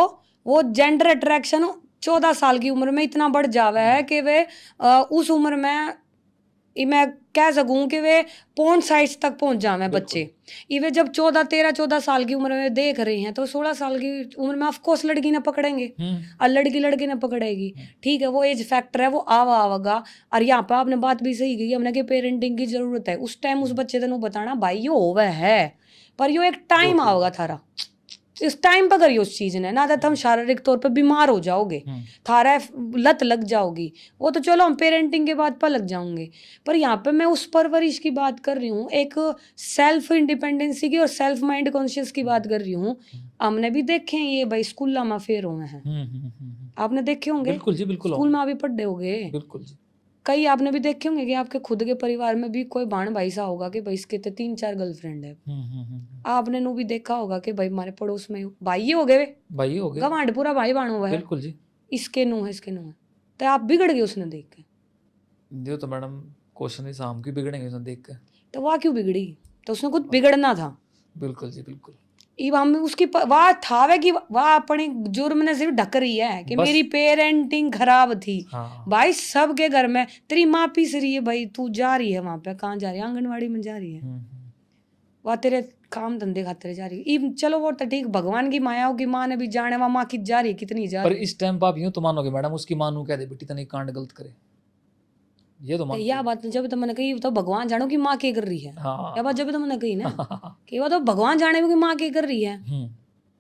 वो जेंडर अट्रैक्शन 14 साल की उम्र में इतना बढ़ जावे है कि वे उस उम्र में मैं कह सकूं कि वे पोर्न साइट्स तक पहुंच जावे बच्चे। इवे जब 14 साल की उम्र में देख रहे हैं, तो 16 साल की उम्र में ऑफकोर्स लड़की ने पकड़ेंगे और लड़की ने पकड़ेगी, ठीक है, वो एज फैक्टर है, वो आवागा। और यहाँ पे आपने बात भी सही कही, हमने कि पेरेंटिंग की जरूरत है। उस टाइम उस बच्चे तेन बताना भाई यो होवे है, पर यो एक टाइम आओगा थारा, इस टाइम पर करिए उस चीज ने ना, तो तुम शारीरिक तौर पे बीमार हो जाओगे, थारा लत लग जाओगी। वो तो चलो हम पेरेंटिंग के बाद पर लग जाऊंगे, पर यहाँ पे मैं उस परवरिश की बात कर रही हूँ, एक सेल्फ इंडिपेंडेंसी की और सेल्फ माइंड कॉन्शियस की बात कर रही हूँ। हमने भी देखे हैं ये भाई स्कूल में फेर हुए हैं, आपने देखे होंगे। बिल्कुल जी बिल्कुल, स्कूल में अभी पढ़े होंगे बिल्कुल जी। कई आपने भी देखे होंगे कि आपके खुद के परिवार में भी कोई बाण भाई सा होगा कि भाई इसके तो 3-4 गर्लफ्रेंड है। आपने नु भी देखा होगा कि भाई हमारे पड़ोस में भाई हो गए, भाई हो गए, गवांड पूरा भाई बाण हुआ है, बिल्कुल जी। इसके नु है, इसके नु है, तो आप बिगड़ गए उसने देख के। जो तो मैडम क्वेश्चन ही शाम की बिगड़ेंगे उसने देख के, तो वह क्यों बिगड़ी? तो उसने खुद बिगड़ना था। बिल्कुल जी बिल्कुल। हम उसकी वाह था वे कि वाह अपने जुर्म ने सिर्फ ढक रही है कि मेरी पेरेंटिंग खराब थी। भाई सबके घर में तेरी माँ पीस रही है, भाई तू जा रही है वहां पे, कहाँ जा रही है? आंगनवाड़ी में जा रही है, वह तेरे काम धंधे खातिर जा रही है। चलो वो तो ठीक, भगवान की माया होगी, माँ ने भी जाने वहां माँ की जा रही है, कितनी जा रही है। पर इस टाइम पर आप यूं तो मानोगे मैडम, उसकी माँ नू कह दे बेटी तने कांड गलत करे, ये तो मान यह बात जब तो मैंने कही तो भगवान जानो कि माँ क्या कर रही है। यह बात जब तो मैंने कही ना कि वो तो भगवान जाने कि माँ क्या कर रही है,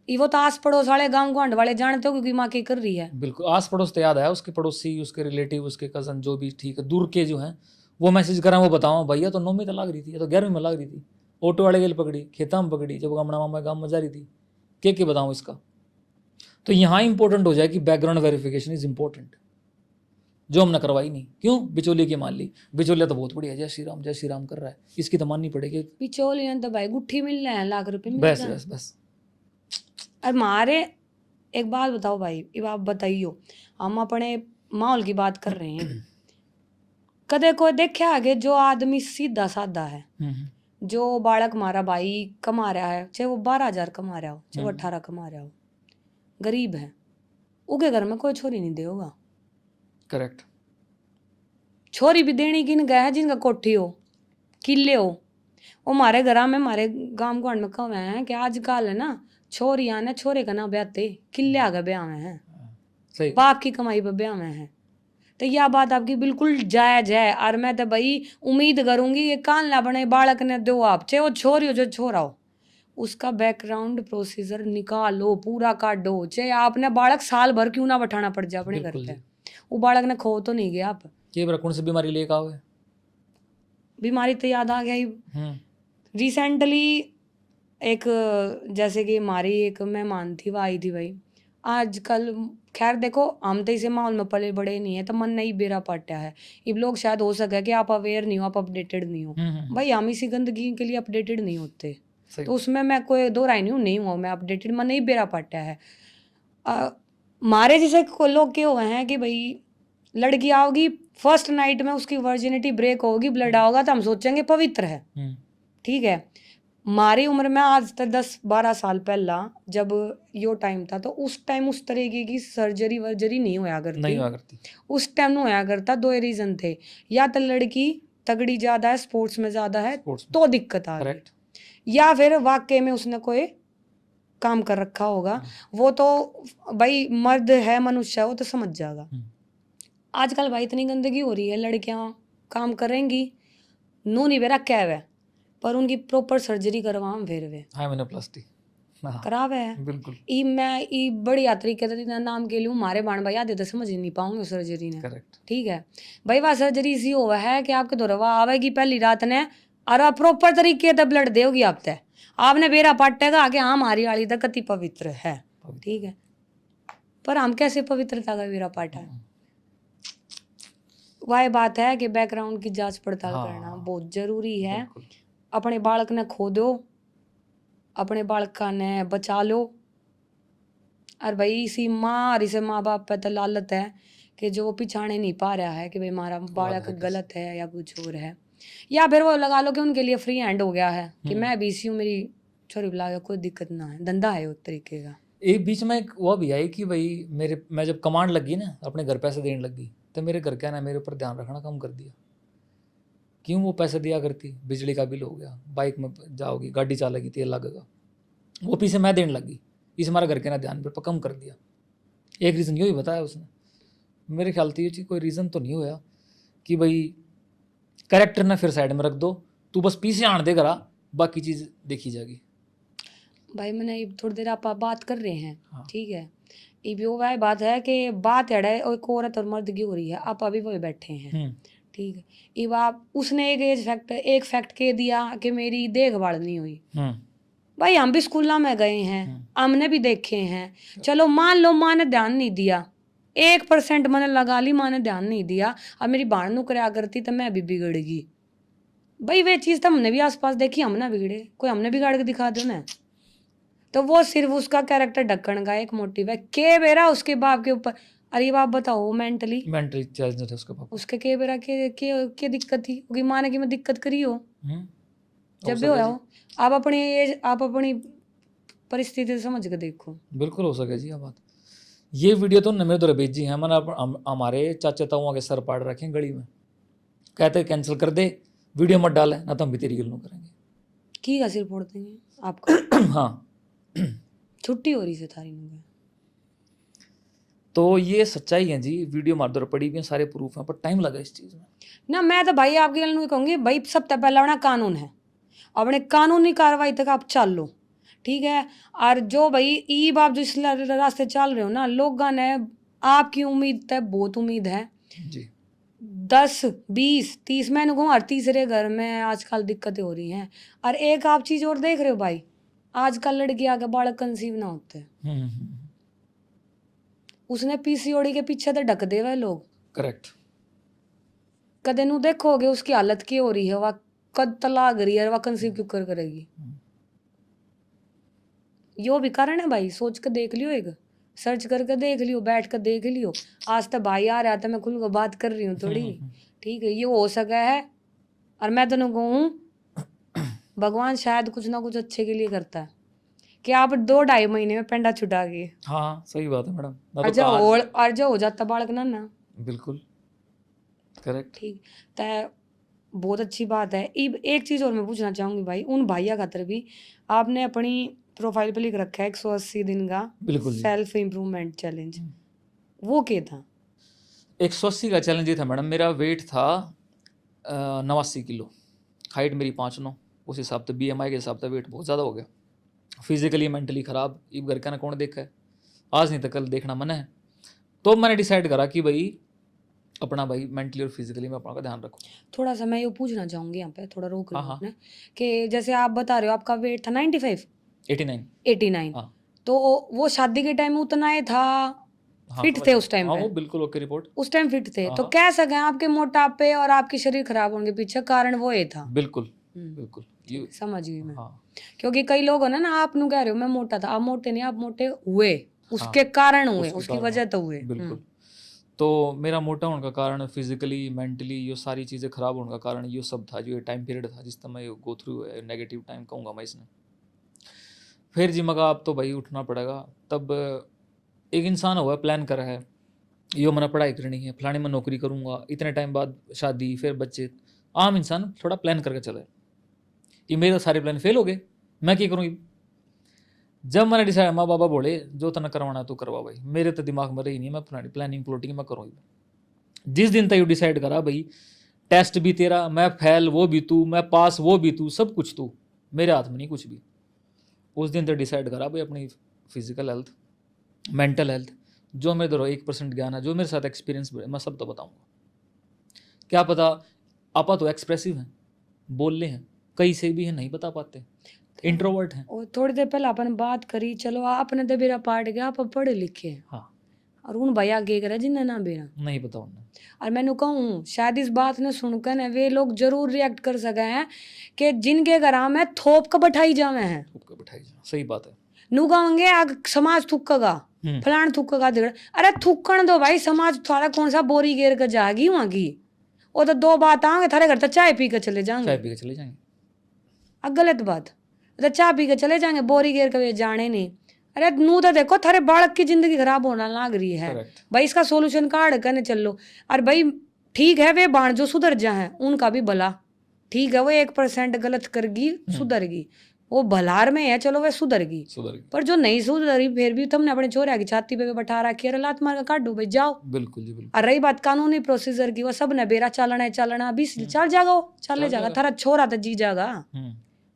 वो तो आस पड़ोस वाले गांव गुआंढ वाले जानते हो क्योंकि माँ क्या कर रही है। बिल्कुल, आस पड़ोस तो याद है, उसके पड़ोसी, उसके रिलेटिव, उसके कजन जो भी ठीक है दूर के जो हैं, वो मैसेज करा, वो बताओ भैया तो 9वीं तो लग रही थी, या तो 11वीं में लग रही थी, ऑटो वाले गेल पकड़ी, खेता में पकड़ी, जब गामड़ा मामा गाँव में जा रही थी, क्या बताऊँ इसका। तो यहाँ इंपॉर्टेंट हो जाए कि बैकग्राउंड वेरिफिकेशन इज इंपॉर्टेंट, जो हमने करवाई नहीं। क्यों? बिचौलिए की मान ली, बिचौलिया तो बहुत बढ़िया, जय श्री राम कर रहा है, इसकी तो माननी पड़ेगी। बिचौलिया तो भाई गुट्ठी मिल रहा है, लाख रुपए मिल बस रहा है। बस बस। और मारे एक बात बताओ भाई, ये आप बताइयो, हम अपने माहौल की बात कर रहे हैं, कदे कोई देखा आगे जो आदमी सीधा साधा है, जो बालक मारा भाई कमा रहा है, चाहे वो 12,000 कमा रहा हो, चाहे वो 18 कमा रहा हो, गरीब है, उनके घर में कोई छोरी नहीं देगा। करेक्ट। छोरी भी देनी किन गए है जिनका कोठी हो, किले हो। वो हमारे घर में, हमारे गांव गुआंढ में कह हैं कि आजकल है ना छोरियां ने छोरे का ना ब्याहते, किले आगे ब्याह में है, बाप की कमाई पर ब्याह में है। तो यह बात आपकी बिल्कुल जायज है, और मैं तो भाई उम्मीद करूंगी कि कान ना बने बालक ने दो आप, चाहे वो छोरी हो जो छोरा हो, उसका बैकग्राउंड प्रोसीजर निकालो, पूरा काटो, चाहे आपने बालक साल भर क्यों ना बैठाना पड़ जाए अपने घर पे, वो बालक ने खो तो नहीं गया। आप कौन सी बीमारी लेकर आओगे? बीमारी तो याद आ गया रिसेंटली, एक जैसे कि हमारी एक मेहमान थी, वो आई थी भाई। आजकल खैर देखो हम तो इसे माहौल में पले बड़े नहीं है, तो मन नहीं बेरा पाटा है, ये लोग शायद हो सके कि आप अवेयर नहीं हो, आप अपडेटेड नहीं हो। भाई हम इसी गंदगी के लिए अपडेटेड नहीं होते, तो उसमें मैं कोई दो राय नहीं हूँ, मैं अपडेटेड, मन नहीं बेरा पाटा है। मारे जैसे लोग के हुए हैं कि भाई लड़की आओगी फर्स्ट नाइट में उसकी वर्जिनिटी ब्रेक होगी, ब्लड आओगा तो हम सोचेंगे पवित्र है, ठीक है। हमारी उम्र में आज तक 10-12 साल पहला जब यो टाइम था तो उस टाइम उस तरीके की सर्जरी वर्जरी नहीं होया करती। उस टाइम में होया करता, दो रीजन थे, या तो लड़की तगड़ी ज्यादा है, स्पोर्ट्स में ज्यादा है तो दिक्कत आ रही, या फिर वाकई में उसने कोई काम कर रखा होगा, वो तो भाई मर्द है, मनुष्य है, वो तो समझ जाएगा। आजकल भाई इतनी गंदगी हो रही है, लड़कियां काम करेंगी नू नहीं बेरा क्या है, पर उनकी प्रॉपर सर्जरी करवाम फिर वे हाइमेनोप्लास्टी करावे है। बिल्कुल ई मैं ई बड़ी यात्री के नाम के लिए मारे बाण भाई आधे तो समझ ही नहीं पाऊंगे सर्जरी ने, ठीक है भाई। वह सर्जरी इसी हुआ है कि आपके दौरवा आवेगी पहली रात ने और प्रॉपर तरीके से ब्लड देगी, आप तय आपने बेरा पाटेगा आगे हाँ हमारी वाली तक कति पवित्र है, ठीक है। पर हम कैसे पवित्रता का बेरा पाटा है, वह बात है कि बैकग्राउंड की जांच पड़ताल करना बहुत जरूरी है। अपने बालक ने खो दो, अपने बालक ने बचा लो। और भाई इसी माँ से माँ बाप पे तो लालत है कि जो वो पिछाने नहीं पा रहा है कि भाई हमारा बालक गलत है या कुछ और है, या फिर वो लगा लो कि उनके लिए फ्री हैंड हो गया है कि मैं भी इसी हूँ, मेरी छोरी बुला कोई दिक्कत ना है, धंधा है उस तरीके का। एक बीच में एक वो भी आई कि भाई मैं जब कमांड लगी ना, अपने घर पैसे देने लगी, तो मेरे घर क्या ना मेरे ऊपर ध्यान रखना कम कर दिया। क्यों? वो पैसे दिया करती, बिजली का बिल हो गया, बाइक में जाओगी, गाड़ी चालेगी, तेल लगेगा, वो पीछे मैं देने लगी, इस हमारे घर के ना ध्यान पर कम कर दिया। एक रीज़न यही बताया उसने, मेरे ख्याल से ये चीज़ कोई रीज़न तो नहीं हुआ कि भाई कैरेक्टर ना फिर साइड में रख दो, तू बस पीछे आन दे करा, बाकी चीज़ देखी जाएगी। भाई मैंने थोड़ी देर आप बात कर रहे हैं, ठीक है, ये वह बात है कि बात है और एक औरत और मर्द की हो रही है, आप अभी वही बैठे हैं, ठीक है। ये आप उसने एक फैक्ट कह दिया कि मेरी देखभाल नहीं हुई, भाई हम भी स्कूल में गए हैं, हमने भी देखे हैं, चलो मान लो माँ ने ध्यान नहीं दिया, 1% मैंने लगा ली, माँ ने ध्यान नहीं दिया, अब मेरी बाण नु कराया करती तो मैं भी बिगड़गी। भाई वे चीज़ तो हमने भी आसपास देखी, हम ना बिगड़े, कोई हमने बिगाड़ के दिखा दो ना, तो वो सिर्फ उसका कैरेक्टर ढक्कन का एक मोटिव है के बेरा उसके बाप के ऊपर। अरे बाप बताओ मेंटली चैलेंज थे उसके बाप, उसके के बेरा के दिक्कत थी, क्योंकि माँ ने कि मैं दिक्कत करी हो जब भी होया हो। आप अपनी परिस्थिति समझ के देखो। बिल्कुल हो सके जी। बात ये वीडियो तो मेरे द्वारा भेजी है, मैंने हमारे चाचा ताऊओं के सर पाड़ रखे गली में, कहते कैंसिल कर दे, वीडियो मत डाले ना तो हम भी तेरी गिल्लो करेंगे। की का सिर फोड़ देंगे आपका। हाँ छुट्टी हो रही से थारी में, तो ये सच्चाई है जी, वीडियो मार द्वारा पड़ी हुई सारे प्रूफ हैं, पर टाइम लगा इस चीज़ में ना। मैं तो भाई आपके गल कहूँगी भाई सबसे पहला अपना कानून है, अपने कानूनी कार्रवाई तक आप चल लो, ठीक है। और जो भाई ई बाप जो इस रास्ते चल रहे हो ना, लोगों ने आपकी उम्मीद तक बहुत उम्मीद है जी, 10, 20, 30 मैंने कहूँ हर तीसरे घर में आजकल दिक्कतें हो रही हैं। और एक आप चीज़ और देख रहे हो भाई, आजकल लड़की आगे बालक कंसीव ना होते, उसने पीसीओडी के पीछे तो ढक दे वह लोग। करेक्ट। कदे नू देखोगे उसकी हालत क्या हो रही है, वह कद तलाक रही है, वह कंसीव क्यों कर करेगी। यो भी कारण है भाई, सोच कर देख लियो, एक सर्च करके देख लियो, बैठ कर देख लियो। आज तक भाई आ रहा था, मैं खुल को बात कर रही हूँ थोड़ी, ठीक है। ये हो सका है, और मैं तेन कहूँ भगवान शायद कुछ ना कुछ अच्छे के लिए करता है कि आप 2-2.5 महीने में पेंडा छुटा गए। हाँ सही बात है मैडम। और जो हो जाता बालक ना बिल्कुल करेक्ट, ठीक। तो बहुत अच्छी बात है। एक चीज़ और मैं पूछना चाहूँगी भाई, उन भैया खातर भी आपने अपनी प्रोफाइल पे लिख रखा है 180 दिन का बिल्कुल सेल्फ इम्प्रूवमेंट चैलेंज, वो क्या था? 180 का चैलेंज ये था मैडम, मेरा वेट था 89 किलो, हाइट मेरी 5'9", उस हिसाब से BMI के हिसाब से वेट बहुत ज़्यादा हो गया, फिजिकली मेंटली ख़राब। ये घर का ना कौन देखा है, आज नहीं तो कल देखना मन है। तो मैंने डिसाइड करा कि भाई अपना भाई मेंटली और फिजिकली मैं अपना ध्यान रखूँ। थोड़ा सा मैं ये पूछना चाहूँगी यहाँ पे, थोड़ा रोक रही हूँ कि जैसे आप बता रहे हो आपका वेट था 95, 89, तो वो शादी के टाइम उतना ही था, फिट थे उस टाइम पे? वो बिल्कुल ओके रिपोर्ट, उस टाइम फिट थे। तो कह सके आपके मोटापे और आपके शरीर खराब होने के पीछे कारण वो ये था? बिल्कुल बिल्कुल, समझ गई मैं। क्योंकि कई लोग हो ना आप नू कह रहे हो मैं मोटा था, आप मोटे नहीं, आप मोटे हुए, उसके कारण हुए, उसके उसकी कारण वजह तो हुए। बिल्कुल। तो मेरा मोटा होने का कारण फिजिकली मेंटली ये सारी चीज़ें खराब होने का कारण ये सब था, जो ये टाइम पीरियड था जिस समय गो थ्रू नेगेटिव टाइम कहूँगा मैं इसने। फिर जी मगा अब तो भाई उठना पड़ेगा। तब एक इंसान हुआ प्लान कर रहा है, यो मैंने पढ़ाई करनी है, फलाने में नौकरी करूँगा, इतने टाइम बाद शादी, फिर बच्चे। आम इंसान थोड़ा प्लान करके चले। ये मेरे तो सारे प्लान फेल हो गए, मैं क्या करूँ? जब मैंने डिसाइड, माँ बाबा बोले जो तना करवाना तो करवा भाई, मेरे तो दिमाग में रही नहीं, मैं फलानी प्लानिंग प्लॉटिंग मैं करूँ। जिस दिन तक यू डिसाइड करा भाई टेस्ट भी तेरा, मैं फेल वो भी तू, मैं पास वो भी तू, सब कुछ तू, मेरे हाथ में नहीं कुछ भी। उस दिन तक डिसाइड करा भाई अपनी फिजिकल हेल्थ, मेंटल हेल्थ, जो मेरे दो 1% ज्ञान है, जो मेरे साथ एक्सपीरियंस मैं सब तो बताऊंगा। क्या पता आपा तो एक्सप्रेसिव हैं, बोलने हैं, कई से भी हैं नहीं बता पाते, इंट्रोवर्ट हैं। और थोड़ी देर पहले अपन बात करी, चलो आपने तो बेरा पाट गया, आप पढ़े लिखे हैं। हाँ, और उन भैया के करे जिन्हें ना बेरा नहीं पता उन्हें। और मैंने कहूँ शायद इस बात ने सुनकर न वे लोग जरूर रिएक्ट कर सके हैं कि जिनके घर में थोप का बैठाई जावे हैं, थूक के बैठाई जा, सही बात है। नू कहेंगे आग समाज थुक्कगा, फलान थुक्कगा दिगड़। अरे थुक्कण दो भाई, समाज थारा कौन सा बोरी घेर कर जाएगी वहां की? वो तो दो बात आएंगे थारे घर तो चाय पी कर चले जाएंगे, चाय पी के चले जाएंगे। गलत बात। तो चाय पी के चले जाएंगे, बोरी घेर कर जाने नहीं। अरे नू तो देखो थारे बालक की जिंदगी खराब होना लग रही है Correct. भाई, इसका सोल्यूशन काढ़ करने चल लो। और भाई ठीक है वे बाण जो सुधर जाए उनका भी भला, ठीक है वो 1% गलत करगी सुधरगी, वो भलार में है, चलो वे सुधरगी। पर जो नहीं सुधरी फिर भी तुमने अपने छोरा की छाती पे बैठा रखी है, लात मार काटो भाई जाओ। बिल्कुल जी बिल्कुल। और रही बात कानूनी प्रोसीजर की, वो सब ने बेरा चालना है, चालना 20 चल जाएगा, वो चले जाएगा, थारा छोरा तो जी जाएगा,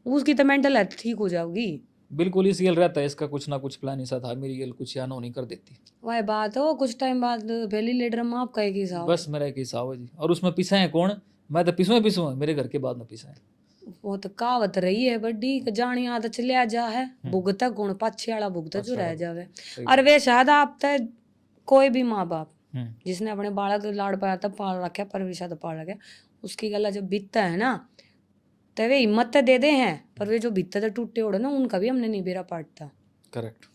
उसकी तो मेंटल हेल्थ ठीक हो जाएगी। बिल्कुल इस गेल रहता है, इसका कुछ ना कुछ प्लान ऐसा था, मेरी गेल कुछ या नहीं कर देती। वह बात हो कुछ टाइम बाद पहली लीडर में आप कहेगी साहब, बस मेरा एक हिसाब है जी। और उसमें पिसा है कौन? मैं तो पिसूँ मेरे घर के बाद में पिसा है। वो तो कहावत रही है बड्डी कि जानी आदत चलिया जा है, भुगता गुण पाछे वाला भुगता जो रह जावे। और वे शायद आप तक कोई भी माँ बाप जिसने अपने बालक लाड़ पाया था, पाल रखा, परवरिशा तो पाल रखा, उसकी गला जब बीतता है ना तो वे हिम्मत तो दे दे हैं, पर वे जो बीतते तो टूटे उड़े ना, उनका भी हमने नहीं बेरा पाटता। करेक्ट।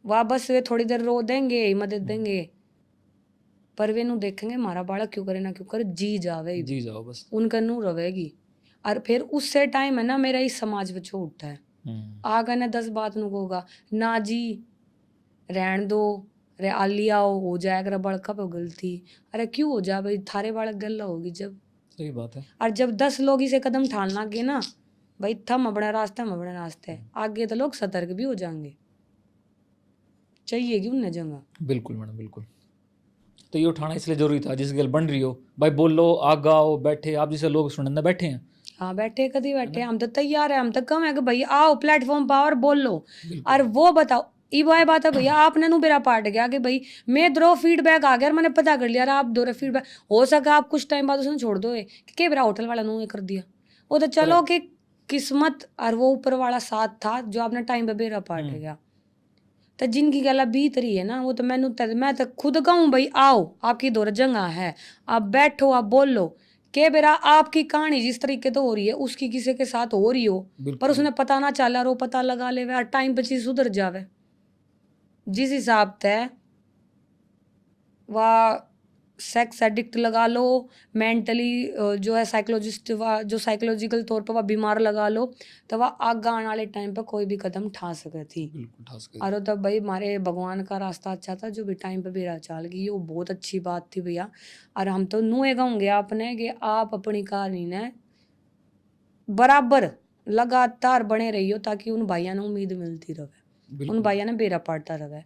वाह बस वे थोड़ी देर रो देंगे, हिम्मत दे देंगे, पर वे नू देखेंगे हमारा बालक क्यों करे ना क्यों करे, जी जावे, जी जाओ बस, उनका नू रवेगी। और फिर उससे टाइम है ना मेरा इस समाज में छो उठता है, आगे ना 10 बात नु होगा ना जी, रहन दो, अरे आली आओ हो जाएगा बड़का पे गलती, अरे क्यों हो जा भाई, थारे बालक गल्ला होगी जब। सही बात है। और जब 10 लोग इसे कदम ठान लागे ना भाई, थम अपने रास्ते आगे तो लोग सतर्क भी हो जाएंगे, चाहिए कि उन्हें जगह। बिल्कुल मैडम बिल्कुल। तो ये उठाना इसलिए जरूरी था, जिस गल बन रही हो भाई बोलो, आगाओ बैठे, आप जैसे लोग सुनने बैठे हैं। हाँ बैठे कभी बैठे, हम तो तैयार है, हम तो कम है कि भाई आओ प्लेटफॉर्म पर और बोल लो। और वो बताओ ये बात है भैया, आपने नु मेरा पार्ट गया कि भाई मैं दो फीडबैक आ गया, मैंने पता कर लिया, आप दो फीडबैक हो सका आप कुछ टाइम बाद उसने छोड़ दो कि मेरा होटल वाला नु कर दिया, वो तो चलो कि किस्मत और वो ऊपर वाला साथ था जो आपने टाइम पे मेरा पार्ट गया। तो जिनकी गला बीत रही है ना, वो तो मैं तो खुद कहूँ भाई आओ, आपकी दो जगह है, आप बैठो, आप बोल लो के बेरा आपकी कहानी जिस तरीके तो हो रही है उसकी किसी के साथ हो रही हो, पर उसने पता ना चला रो पता लगा ले और टाइम पे चीज सुधर जावे। जिस हिसाब से वह सेक्स एडिक्ट लगा लो, मेंटली जो है साइकोलॉजिस्ट जो साइकोलॉजिकल तौर पर वह बीमार लगा लो, तो वह आगे आने वाले टाइम पे कोई भी कदम ठा सके थी। बिल्कुल ठा सके। और तब भाई हमारे भगवान का रास्ता अच्छा था जो भी टाइम पे भी चाल गई, वो बहुत अच्छी बात थी भैया। और हम तो नुए कहूँगे आपने कि आप अपनी कहानी ने बराबर लगातार बने रहियो ताकि उन भाइयों ने उम्मीद मिलती रहे, उन भाइयों ने बेरा पाड़ता रहे।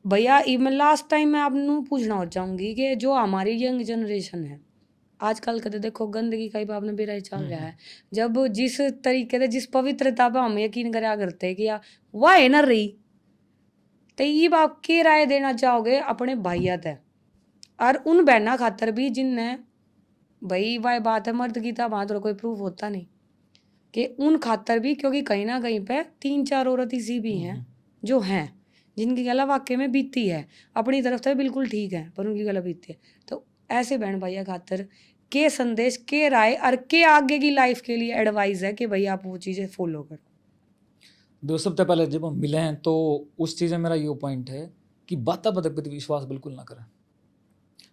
भैया मैं लास्ट टाइम मैं आपको पूछना और चाहूँगी कि जो हमारी यंग जनरेशन है आजकल का, तो देखो गंदगी का ही आपने बेरा चल रहा है, जब जिस तरीके से जिस पवित्रता पर हम यकीन करा करते हैं कि वह है ना रही, तो ये आप की राय देना चाहोगे अपने भाइया थे और उन बहना खातर भी जिनने भाई वह बात है मर्द की था वहां तो कोई प्रूफ होता नहीं कि उन खातर भी, क्योंकि कहीं ना कहीं पे 3-4 औरत ऐसी भी हैं जो हैं जिनकी गला वाकई में बीतती है, अपनी तरफ से बिल्कुल ठीक है पर उनकी गला बीतती है। तो ऐसे बहन भैया खातर के संदेश, के राय और के आगे की लाइफ के लिए एडवाइस है कि भाई आप वो चीज़ें फॉलो करो। दो सबसे पहले जब हम मिले हैं तो उस चीज़ में मेरा ये पॉइंट है कि बाता बतक पे विश्वास बिल्कुल ना करें।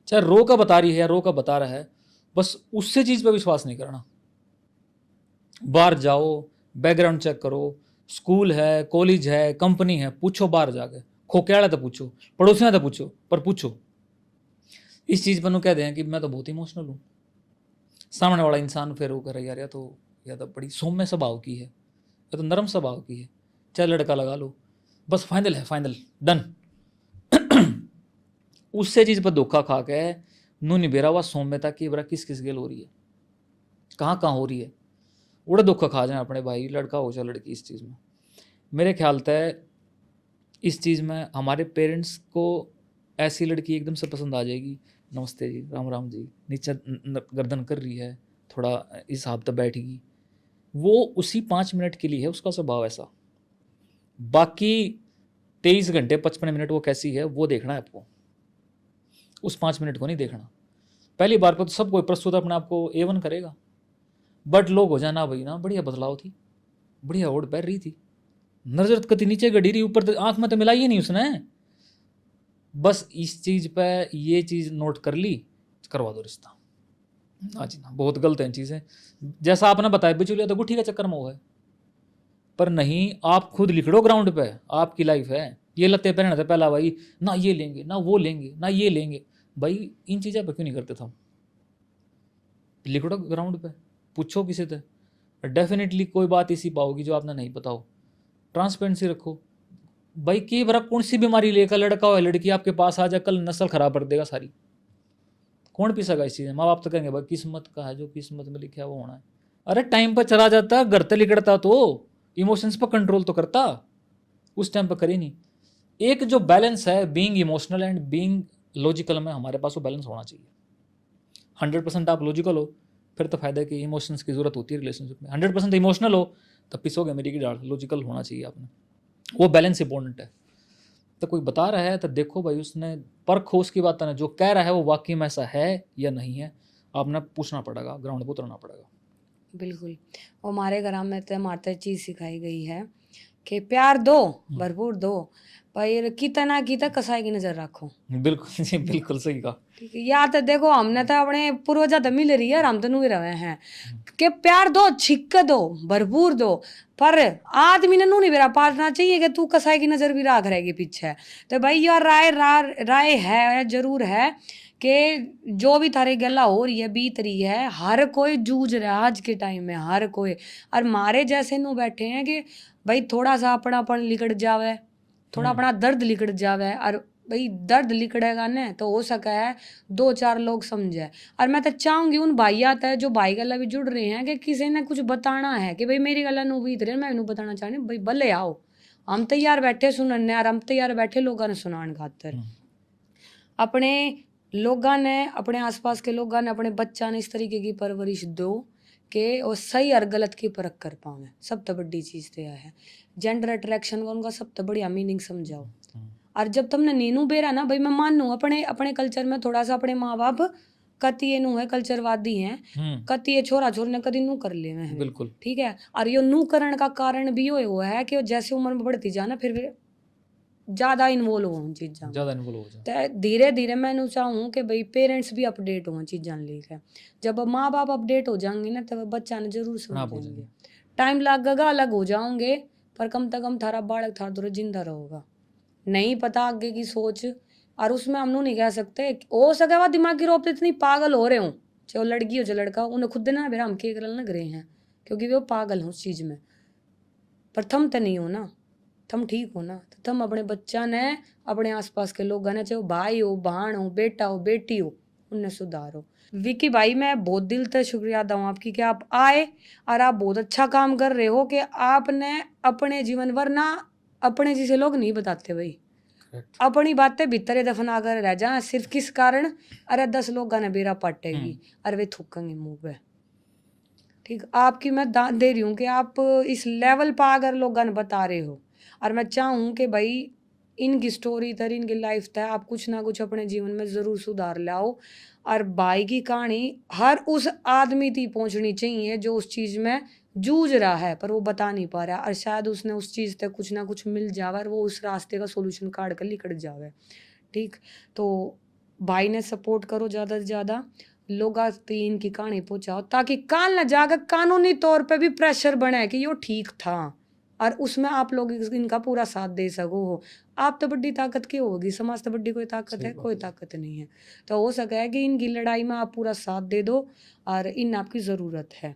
चाहे रो का बता रही है या रो का बता रहा है, बस उससे चीज़ पे विश्वास नहीं करना। बाहर जाओ, बैकग्राउंड चेक करो, स्कूल है, कॉलेज है, कंपनी है, पूछो बाहर जाके, खोकेड़ा तो पूछो, पड़ोसियाँ तो पूछो, पर पूछो। इस चीज़ पर कह दें कि मैं तो बहुत इमोशनल हूँ, सामने वाला इंसान फिर वो करे यार या तो बड़ी सौम्य स्वभाव की है या तो नरम स्वभाव की है, चाहे लड़का लगा लो, बस फाइनल है, फाइनल डन। उससे चीज़ पर धोखा खा के नू निबेरा हुआ सौम्यता की बरा किस किस गेल हो रही है, कहाँ हो रही है, उड़े धोखा खा जाए अपने भाई, लड़का हो चाहे लड़की। इस चीज़ में मेरे ख्याल तय इस चीज़ में हमारे पेरेंट्स को ऐसी लड़की एकदम से पसंद आ जाएगी, नमस्ते जी, राम राम जी, नीचे गर्दन कर रही है, थोड़ा इस हिसाब तक बैठेगी, वो उसी 5 मिनट के लिए है उसका स्वभाव ऐसा। बाकी 23 घंटे 55 मिनट वो कैसी है वो देखना है आपको, उस 5 मिनट को नहीं देखना। पहली बार पर तो सब कोई प्रस्तुत अपने आप को A1 करेगा, बट लोग हो जाना भाई ना, बढ़िया बदलाव थी, बढ़िया ओढ़ पैर रही थी, नजर कति नीचे गड़ी रही, ऊपर आंख में तो मिलाई ही नहीं उसने। बस इस चीज़ पे ये चीज़ नोट कर ली, करवा दो रिश्ता। हाँ जी ना, बहुत गलत है चीज़ें। जैसा आपने बताया बिचौलिया तो गुट्ठी का चक्कर में हुआ है, पर नहीं, आप खुद लिख लो ग्राउंड पे, आपकी लाइफ है। ये लत्ते पहनने से पहला भाई ना ये लेंगे ना वो लेंगे ना ये लेंगे, भाई इन चीज़ें पर क्यों नहीं करते थे? लिख लो ग्राउंड पे, पूछो किसी से, डेफिनेटली कोई बात ऐसी पाओगी जो आपने नहीं पता हो। ट्रांसपेरेंसी रखो भाई, की बरा कौन सी बीमारी लेकर लड़का हो लड़की आपके पास आ जाए, कल नस्ल खराब कर देगा सारी, कौन पी सका इस चीज़ में? माँ बाप तो कहेंगे भाई किस्मत का है, जो किस्मत में लिखा है वो होना है। अरे टाइम पर चला जाता, घर तक लिकड़ता तो इमोशंस पर कंट्रोल तो करता, उस टाइम पर करे नहीं। एक जो बैलेंस है being emotional and being logical में, हमारे पास वो बैलेंस होना चाहिए। 100% आप लॉजिकल हो फिर तो फायदा है कि इमोशंस की जरूरत होती है रिलेशनशिप में। 100% इमोशनल हो तो पिसोगे मेरी की डाल, लॉजिकल होना चाहिए आपने, वो बैलेंस इंपॉर्टेंट है। तो कोई बता रहा है तो देखो भाई उसने परखो उसकी बात ना, जो कह रहा है वो वाकई में ऐसा है या नहीं है, आपने पूछना पड़ेगा, ग्राउंड पर उतरना पड़ेगा। बिल्कुल। और हमारे घर में तो हमारे चीज़ सिखाई गई है कि प्यार दो, भरपूर दो, पर कितना कितना कसाई की नज़र रखो। बिल्कुल जी, बिल्कुल सही कहा। ठीक है, या तो देखो हमने तो अपने पूर्वजा तो मिल रही है, हम तो नहीं रहे हैं कि प्यार दो, छिक दो, भरपूर दो, पर आदमी ने नहीं मेरा पालना चाहिए कि तू कसाई की नज़र भी राख रहेगी पीछे। तो भाई यार राय है जरूर है कि जो भी थारे गला हो रही है बीत रही है, हर कोई जूझ रहा है आज के टाइम में, हर कोई। और मारे जैसे नु बैठे हैं कि भाई थोड़ा सा अपनापन लिकड़ जावे, थोड़ा अपना दर्द लिकड़ जावे, और भाई दर्द लिकड़ेगा ना तो हो सका है 2-4 लोग समझे। और मैं तो चाहूंगी उन भाइयात है जो भाई गला भी जुड़ रहे हैं कि किसी ने कुछ बताना है कि भाई मेरी गला नु बीत रही है, मैं बताना चाहनी भाई भले आओ, हम तैयार बैठे सुनने, और हम तैयार बैठे लोगों ने सुनाने खातर। अपने लोगों ने, अपने आसपास के लोगों ने, अपने बच्चा ने इस तरीके की परवरिश दो कि वो सही और गलत की परख कर पावे। सब तो बड़ी चीज़ तो यह है, जेंडर अट्रैक्शन का उनका सब तो बढ़िया मीनिंग समझाओ। और जब तुमने नीनू बेरा ना भाई, मैं मानू अपने अपने कल्चर में थोड़ा सा अपने माँ बाप कति ये नू है कल्चरवादी हैं, कति ये छोरा छोर ने कदी नू कर ले हैं, बिल्कुल ठीक है। और ये नू करण का कारण भी ये हुआ है कि जैसे उम्र में बढ़ती जाना फिर ज़्यादा इन्वॉल्व हो चीज़ां, ज़्यादा इन्वॉल्व हो जाए। तो धीरे धीरे मैं चाहूँ कि भाई पेरेंट्स भी अपडेट हों चीज़ां लेकर। जब माँ बाप अपडेट हो जाएंगे ना तब बच्चा ने जरूर समझेंगे। टाइम लगेगा, अलग हो जाओगे, पर कम से कम थारा बालक थारा दूर जिंदा रहोगा। नहीं पता आगे की सोच, और उसमें हम नहीं कह सकते हो सके वह दिमागी रूप से इतनी पागल हो रहे हो, चाहे वो लड़की हो चाहे लड़का, उन्हें खुद ना बेरा हम के करल लग रहे हैं क्योंकि वो पागल हो उस चीज़ में। पर थम तो नहीं हो ना, थम ठीक हो ना, तो थम अपने बच्चा ने, अपने आसपास के लोग ने, चाहे वो भाई हो, बहन हो, बेटा हो, बेटी हो, उन्हें सुधारो। विकी भाई मैं बहुत दिल से शुक्रिया अदा हूँ आपकी कि आप आए और आप बहुत अच्छा काम कर रहे हो कि आपने अपने जीवन, वरना अपने जैसे लोग नहीं बताते भाई, अपनी बातें भीतर दफना कर रह जाए सिर्फ किस कारण, अरे 10 लोग ने बेरा पाटेगी और वे थूकेंगे मुंह पे। ठीक, आपकी मैं दान दे रही हूँ कि आप इस लेवल पर अगर लोगों ने बता रहे हो, और मैं चाहूँ कि भाई इनकी स्टोरी तर, इनकी लाइफ तय आप कुछ ना कुछ अपने जीवन में ज़रूर सुधार लाओ। और भाई की कहानी हर उस आदमी तक पहुँचनी चाहिए जो उस चीज़ में जूझ रहा है पर वो बता नहीं पा रहा, और शायद उसने उस चीज़ से कुछ ना कुछ मिल जावे और वो उस रास्ते का सॉल्यूशन काढ़ कर निकल जावे। ठीक, तो भाई ने सपोर्ट करो ज़्यादा से ज़्यादा, लोग आती इनकी कहानी पहुँचाओ ताकि काल ना जाकर कानूनी तौर पे भी प्रेशर बने कि यो ठीक था, और उसमें आप लोग इनका पूरा साथ दे सको हो। आप तो बड़ी ताकत की होगी, समाज तो बड़ी कोई ताकत सही है? बात कोई है जी। ताकत नहीं है। तो हो सके है कि इनकी लड़ाई में आप पूरा साथ दे दो, और इन आपकी ज़रूरत है।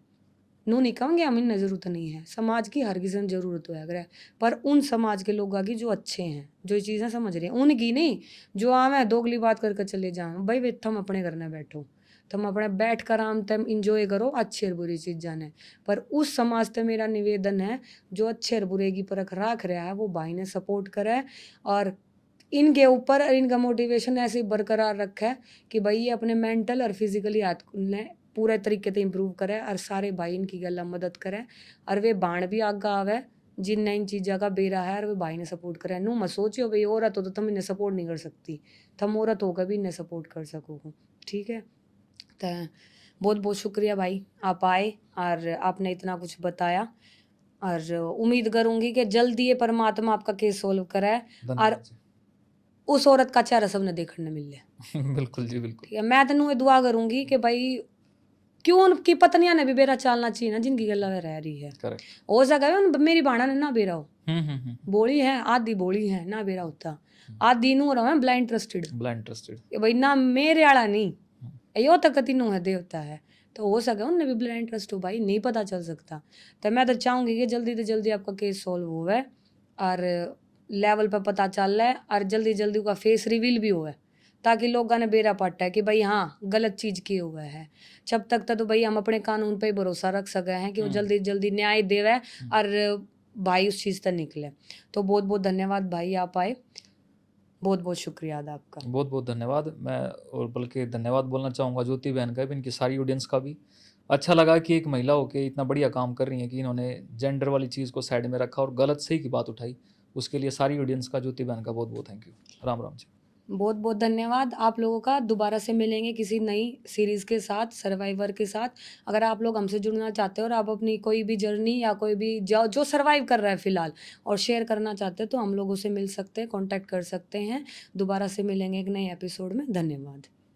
यूँ नहीं कहूँगी हम इन्हें ज़रूरत नहीं है, समाज की हर किसी ने ज़रूरत होया करे, पर उन समाज के लोगों की जो अच्छे हैं, जो ये चीज़ें समझ रहे हैं, उनकी नहीं, जो आवे दोगली बात करके चले जाएँ। भई वे तुम अपने घर में बैठो, तुम अपने बैठ कर आराम तुम एन्जॉय करो अच्छी और बुरी चीज़ जाने। पर उस समाज से मेरा निवेदन है, जो अच्छे और बुरे की परख राख रहा है, वो भाई ने सपोर्ट करे, और इनके ऊपर इनका मोटिवेशन ऐसे ही बरकरार रखे कि भाई ये अपने मेंटल और फिजिकली ने पूरे तरीके से इम्प्रूव करे, और सारे भाई इनकी गल्ला मदद करे, और वे बाण भी आगा आवे जिनने इन चीज़ा का बेरा है, और वे भाई ने सपोर्ट करे। नू मत सोचियो भाई औरत हो तो तुम इन्हें सपोर्ट नहीं कर सकती, तुम औरत होकर भी इन्हें सपोर्ट कर सको हो। ठीक है, तो बहुत बहुत शुक्रिया भाई, आप आए और आपने इतना कुछ बताया, और उम्मीद करूंगी कि जल्दी ये परमात्मा आपका केस सोल्व करे, और धन्यवाद जी। उस औरत का चेहरा सबने देखने मिले। बिल्कुल जी, बिल्कुल। ठीक है, मैं तो ये दुआ करूंगी कि भाई क्यों उनकी पत्नियां ने भी बेरा चालना चाहिए ना, जिनकी गल्ला में रह रही है। करेक्ट। हो सका है उन मेरी बाणा ने ना बेरा हो, हुँ। बोली है आधी बोली है ना बेरा होता, आधी नू रहा है ब्लाइंड ट्रस्टेड ब्लाइंड ट्रस्टेड। कि भाई ना मेरे आला नहीं, हुँ। यो तक नू है देवता है। तो हो सके उनने भी ब्लाइंड ट्रस्ट हो, भाई नहीं पता चल सकता। तो मैं तो चाहूंगी कि जल्दी से जल्दी आपका केस सॉल्व होवे, और लेवल पे पता चल रहा है, और जल्दी जल्दी का फेस रिवील भी हुआ है, ताकि लोगों ने बेरा पट्टा है कि भाई हाँ गलत चीज़ की हुआ है। जब तक तो भाई हम अपने कानून पे ही भरोसा रख सके हैं कि वो हुँ। जल्दी जल्दी न्याय देवे, और भाई उस चीज़ तक निकले। तो बहुत बहुत धन्यवाद भाई, आप आए, बहुत बहुत शुक्रिया अदा आपका। बहुत-बहुत धन्यवाद। मैं और बल्कि धन्यवाद बोलना चाहूँगा ज्योति बहन का भी, इनकी सारी ऑडियंस का भी। अच्छा लगा कि एक महिला होके इतना बढ़िया काम कर रही हैं कि इन्होंने जेंडर वाली चीज़ को साइड में रखा और गलत सही की बात उठाई। उसके लिए सारी ऑडियंस का, ज्योति बहन का बहुत-बहुत थैंक यू। राम, राम जी। बहुत बहुत धन्यवाद आप लोगों का। दोबारा से मिलेंगे किसी नई सीरीज़ के साथ, सर्वाइवर के साथ। अगर आप लोग हमसे जुड़ना चाहते हो और आप अपनी कोई भी जर्नी या कोई भी जो सर्वाइव कर रहा है फ़िलहाल और शेयर करना चाहते हो, तो हम लोगों से मिल सकते हैं, कॉन्टैक्ट कर सकते हैं। दोबारा से मिलेंगे एक नए एपिसोड में। धन्यवाद।